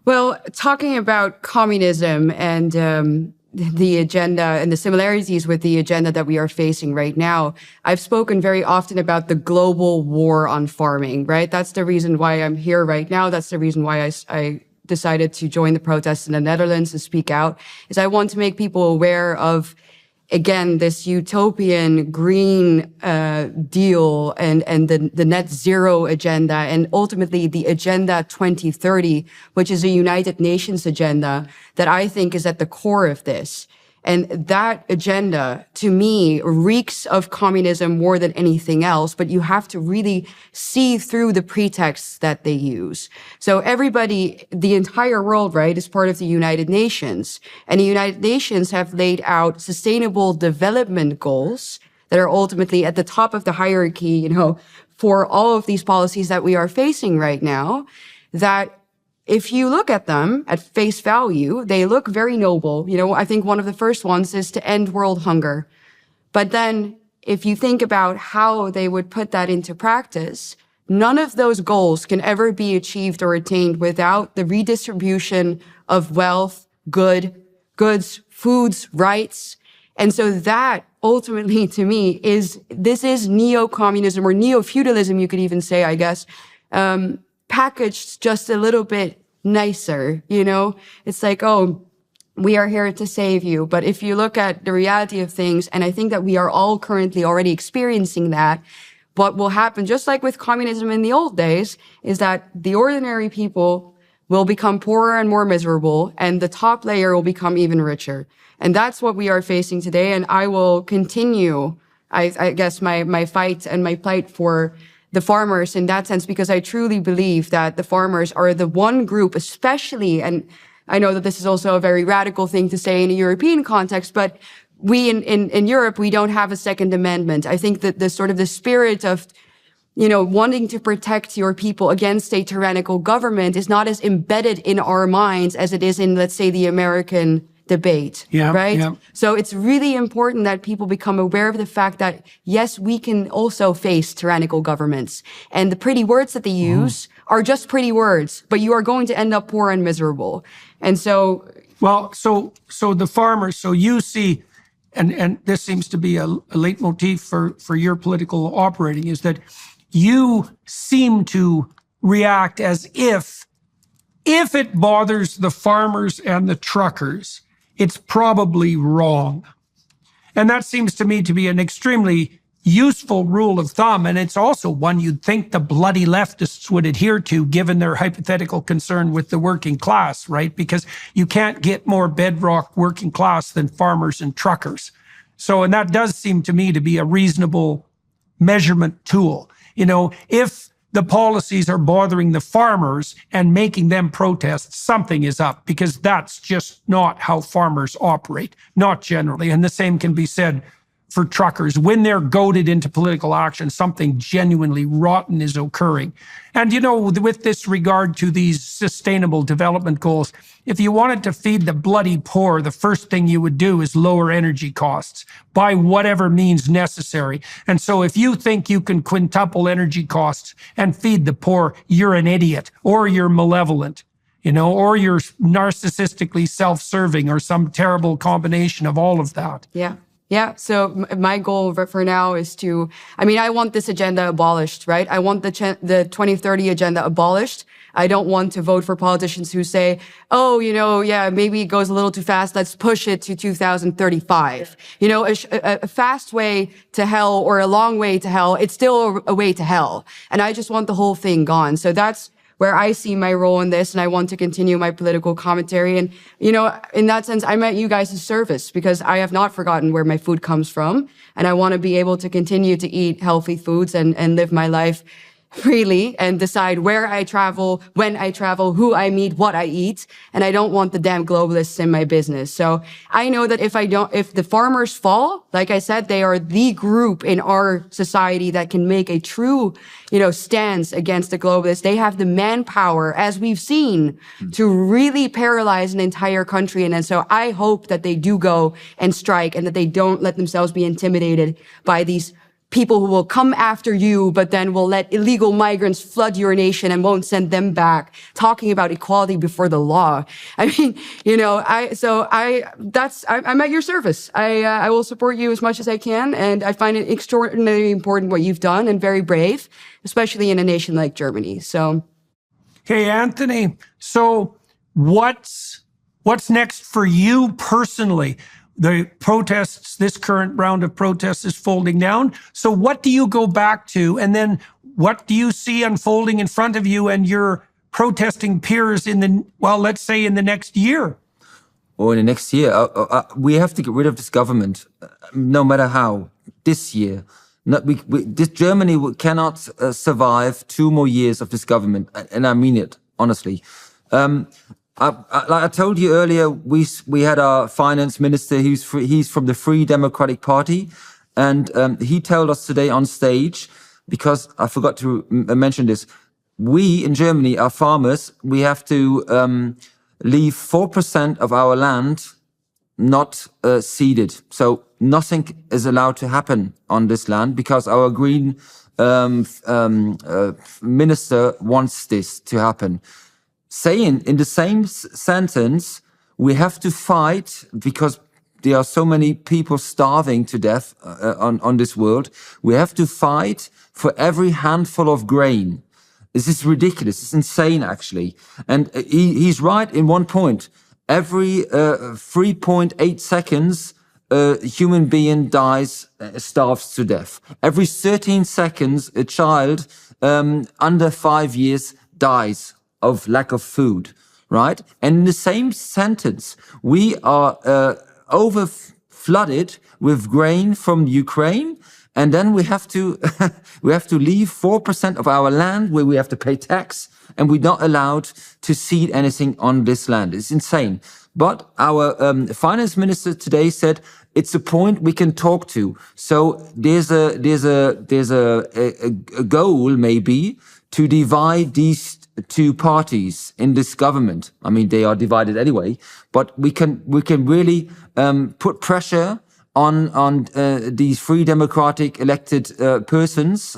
Well, talking about communism and the agenda and the similarities with the agenda that we are facing right now, I've spoken very often about the global war on farming, right? That's the reason why I'm here right now. That's the reason why I decided to join the protests in the Netherlands and speak out, is I want to make people aware of again, this utopian green deal and the net zero agenda, and ultimately the Agenda 2030, which is a United Nations agenda that I think is at the core of this. And that agenda, to me, reeks of communism more than anything else, but you have to really see through the pretexts that they use. So everybody, the entire world, right, is part of the United Nations. And the United Nations have laid out sustainable development goals that are ultimately at the top of the hierarchy, you know, for all of these policies that we are facing right now, that if you look at them at face value, they look very noble. You know, I think one of the first ones is to end world hunger. But then if you think about how they would put that into practice, none of those goals can ever be achieved or attained without the redistribution of wealth, goods, foods, rights. And so that ultimately to me this is neo-communism or neo-feudalism, you could even say, I guess, packaged just a little bit nicer, you know? It's like, oh, we are here to save you. But if you look at the reality of things, and I think that we are all currently already experiencing that, what will happen, just like with communism in the old days, is that the ordinary people will become poorer and more miserable, and the top layer will become even richer. And that's what we are facing today. And I will continue, I guess, my fight and my plight for the farmers in that sense, because I truly believe that the farmers are the one group, especially, and I know that this is also a very radical thing to say in a European context, but we in Europe, we don't have a Second Amendment. I think that the sort of the spirit of, you know, wanting to protect your people against a tyrannical government is not as embedded in our minds as it is in, let's say, the American debate, right? Yeah. So it's really important that people become aware of the fact that, yes, we can also face tyrannical governments. And the pretty words that they use are just pretty words, but you are going to end up poor and miserable. And so... Well, so the farmers, so you see, and this seems to be a leitmotif for your political operating, is that you seem to react as if it bothers the farmers and the truckers, it's probably wrong. And that seems to me to be an extremely useful rule of thumb. And it's also one you'd think the bloody leftists would adhere to, given their hypothetical concern with the working class, right? Because you can't get more bedrock working class than farmers and truckers. So, and that does seem to me to be a reasonable measurement tool. You know, if the policies are bothering the farmers and making them protest, something is up, because that's just not how farmers operate, not generally. And the same can be said for truckers. When they're goaded into political action, something genuinely rotten is occurring. And, you know, with this regard to these sustainable development goals, if you wanted to feed the bloody poor, the first thing you would do is lower energy costs by whatever means necessary. And so if you think you can quintuple energy costs and feed the poor, you're an idiot, or you're malevolent, you know, or you're narcissistically self-serving, or some terrible combination of all of that. Yeah. Yeah. So my goal for now is to, I mean, I want this agenda abolished, right? I want the 2030 agenda abolished. I don't want to vote for politicians who say, oh, you know, yeah, maybe it goes a little too fast. Let's push it to 2035. You know, a fast way to hell or a long way to hell, it's still a way to hell. And I just want the whole thing gone. So that's where I see my role in this, and I want to continue my political commentary. And, you know, in that sense, I'm at you guys' service, because I have not forgotten where my food comes from, and I want to be able to continue to eat healthy foods and live my life freely and decide where I travel, when I travel, who I meet, what I eat. And I don't want the damn globalists in my business. So I know that if the farmers fall, like I said, they are the group in our society that can make a true, you know, stance against the globalists. They have the manpower, as we've seen, to really paralyze an entire country. And so I hope that they do go and strike, and that they don't let themselves be intimidated by these people who will come after you, but then will let illegal migrants flood your nation and won't send them back, talking about equality before the law. I mean, you know, I'm at your service. I will support you as much as I can. And I find it extraordinarily important what you've done, and very brave, especially in a nation like Germany. So. Hey, Anthony. So what's next for you personally? The protests, this current round of protests is folding down. So what do you go back to? And then what do you see unfolding in front of you and your protesting peers in the, well, let's say in the next year? Or in the next year, we have to get rid of this government, no matter how, this year. Germany cannot survive 2 more years of this government, and I mean it, honestly. Like I told you earlier, we had our finance minister, he's from the Free Democratic Party, and he told us today on stage, because I forgot to mention this, we in Germany, our farmers, we have to leave 4% of our land not seeded. So nothing is allowed to happen on this land because our green minister wants this to happen. Saying in the same sentence, we have to fight because there are so many people starving to death on this world. We have to fight for every handful of grain. This is ridiculous. It's insane, actually. And he's right in one point. Every 3.8 seconds, a human being dies, starves to death. Every 13 seconds, a child under 5 years dies of lack of food, right? And in the same sentence, we are over flooded with grain from Ukraine, and then we have to leave 4% of our land where we have to pay tax, and we're not allowed to seed anything on this land. It's insane. But our finance minister today said it's a point we can talk to. So there's a goal maybe to divide these 2 parties in this government. I mean, they are divided anyway, but we can really put pressure on these free democratic elected persons,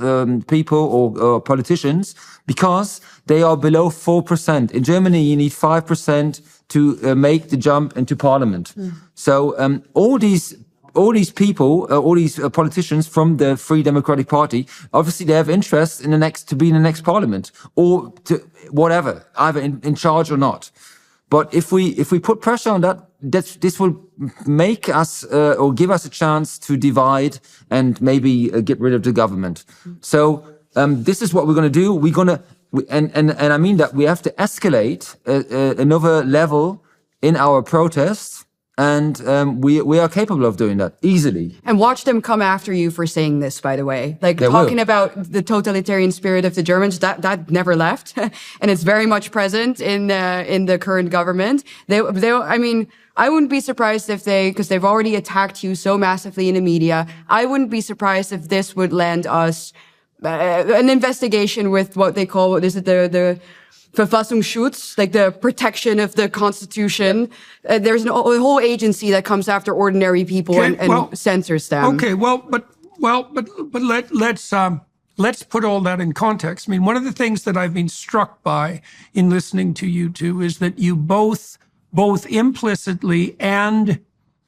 people or politicians, because they are below 4%. In Germany, you need 5% to make the jump into parliament. So all these people, all these politicians from the Free Democratic Party, obviously they have interest in to be in the next parliament or to whatever, either in charge or not. But if we put pressure on that, this will make us or give us a chance to divide and maybe get rid of the government. So this is what we're going to do. We're going to, and I mean that we have to escalate another level in our protests. And we are capable of doing that easily. And watch them come after you for saying this, by the way. Like talking about the totalitarian spirit of the Germans, that never left. And it's very much present in the current government. I mean, I wouldn't be surprised if because they've already attacked you so massively in the media, I wouldn't be surprised if this would land us an investigation with what they call, what is it, the Verfassungsschutz, like the protection of the Constitution. There's a whole agency that comes after ordinary people and censors them. Okay, but let's put all that in context. I mean, one of the things that I've been struck by in listening to you two is that you both implicitly and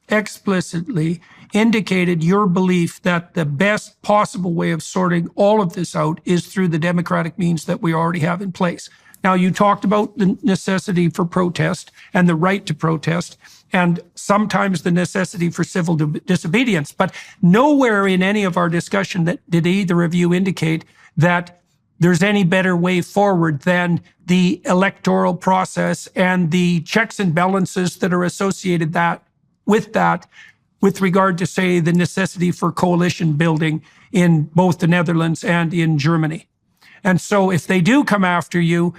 explicitly indicated your belief that the best possible way of sorting all of this out is through the democratic means that we already have in place. Now, you talked about the necessity for protest and the right to protest, and sometimes the necessity for civil disobedience. But nowhere in any of our discussion did either of you indicate that there's any better way forward than the electoral process and the checks and balances that are associated with regard to, say, the necessity for coalition building in both the Netherlands and in Germany. And so if they do come after you,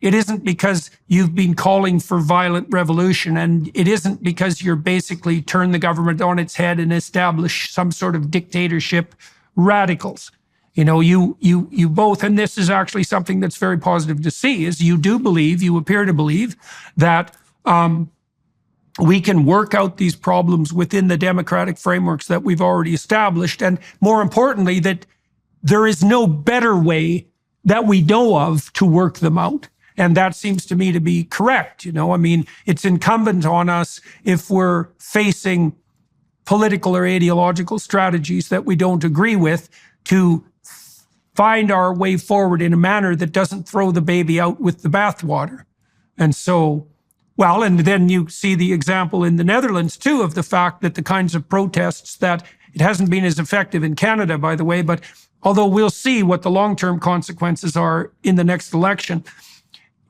it isn't because you've been calling for violent revolution, and it isn't because you're basically turn the government on its head and establish some sort of dictatorship radicals. You know, you both, and this is actually something that's very positive to see, is you appear to believe that we can work out these problems within the democratic frameworks that we've already established, and more importantly, that there is no better way that we know of to work them out. And that seems to me to be correct. You know, I mean, it's incumbent on us, if we're facing political or ideological strategies that we don't agree with, to find our way forward in a manner that doesn't throw the baby out with the bathwater. And so Well, and then you see the example in the Netherlands too of the fact that the kinds of protests that it hasn't been as effective in Canada, by the way, but although we'll see what the long-term consequences are in the next election.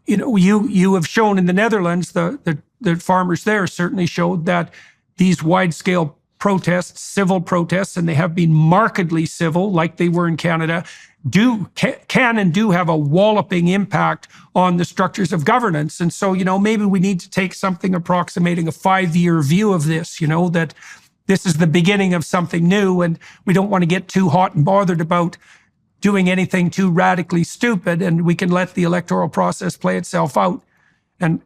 You know, you have shown in the Netherlands, the farmers there certainly showed that these wide-scale protests, civil protests, and they have been markedly civil, like they were in Canada, can and do have a walloping impact on the structures of governance. And so, you know, maybe we need to take something approximating a 5-year view of this, you know, that this is the beginning of something new, and we don't want to get too hot and bothered about doing anything too radically stupid, and we can let the electoral process play itself out. And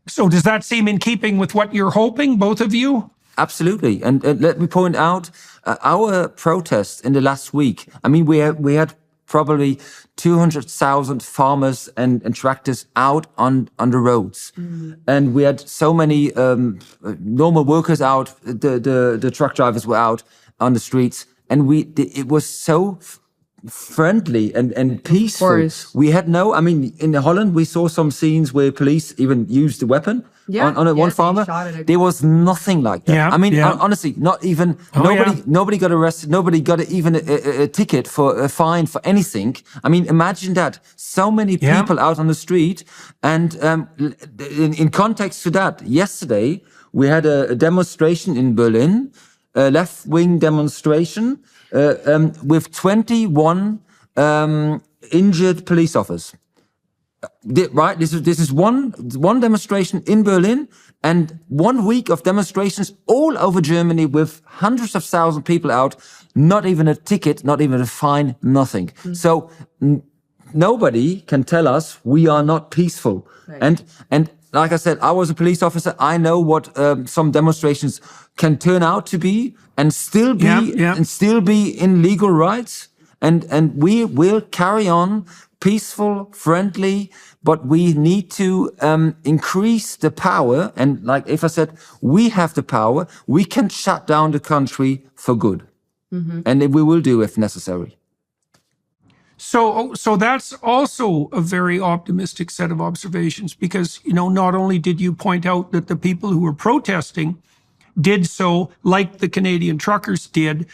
so does that seem in keeping with what you're hoping, both of you? Absolutely. And let me point out our protests in the last week. I mean, we had probably 200,000 farmers and tractors out on the roads. And we had so many normal workers out, the truck drivers were out on the streets. And it was so friendly and peaceful. We had I mean, in Holland, we saw some scenes where police even used the weapon on one farmer. There was nothing like that. I mean, honestly, not even, nobody got arrested. Nobody got even a ticket for a fine for anything. I mean, imagine that. So many people out on the street. And in context to that, yesterday, we had a demonstration in Berlin, a left-wing demonstration, with 21 injured police officers. Right, this is one demonstration in Berlin, and 1 week of demonstrations all over Germany with hundreds of thousands of people out. Not even a ticket, not even a fine, nothing. So nobody can tell us we are not peaceful. Right. And like I said, I was a police officer. I know what some demonstrations can turn out to be, and still be in legal rights. And we will carry on peaceful, friendly, but we need to increase the power. And like Eva said, we have the power. We can shut down the country for good. And we will do if necessary. So that's also a very optimistic set of observations, because, you know, not only did you point out that the people who were protesting did so, like the Canadian truckers did,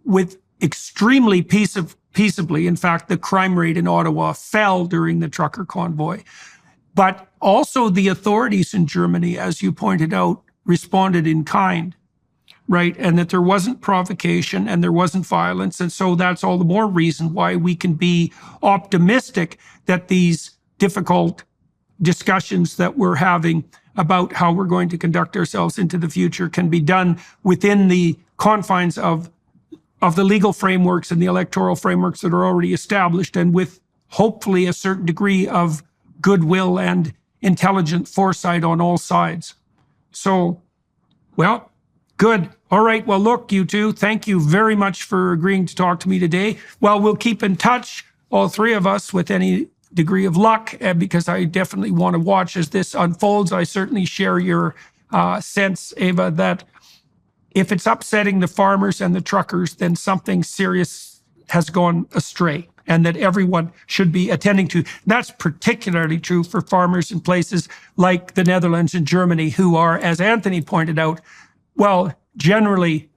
with extremely peaceably. In fact, the crime rate in Ottawa fell during the trucker convoy. But also the authorities in Germany, as you pointed out, responded in kind, right? And that there wasn't provocation and there wasn't violence. And so that's all the more reason why we can be optimistic that these difficult discussions that we're having about how we're going to conduct ourselves into the future can be done within the confines of the legal frameworks and the electoral frameworks that are already established, and with hopefully a certain degree of goodwill and intelligent foresight on all sides. So, well, good. All right. Well, look, you two, thank you very much for agreeing to talk to me today. Well, we'll keep in touch, all three of us, with any degree of luck, because I definitely want to watch as this unfolds. I certainly share your sense, Eva, that if it's upsetting the farmers and the truckers, then something serious has gone astray, and that everyone should be attending to. That's particularly true for farmers in places like the Netherlands and Germany, who are, as Anthony pointed out, well, generally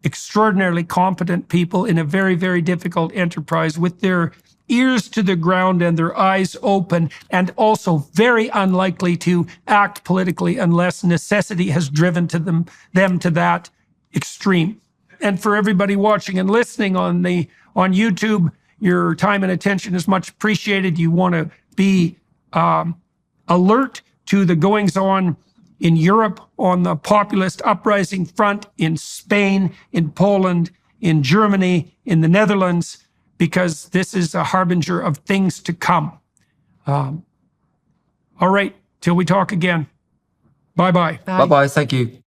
extraordinarily competent people in a very, very difficult enterprise, with their ears to the ground and their eyes open, and also very unlikely to act politically unless necessity has driven them to that extreme. And for everybody watching and listening on YouTube, your time and attention is much appreciated. You want to be alert to the goings-on in Europe on the populist uprising front, in Spain, in Poland, in Germany, in the Netherlands, because this is a harbinger of things to come. All right, till we talk again. Bye-bye. Bye-bye. Thank you.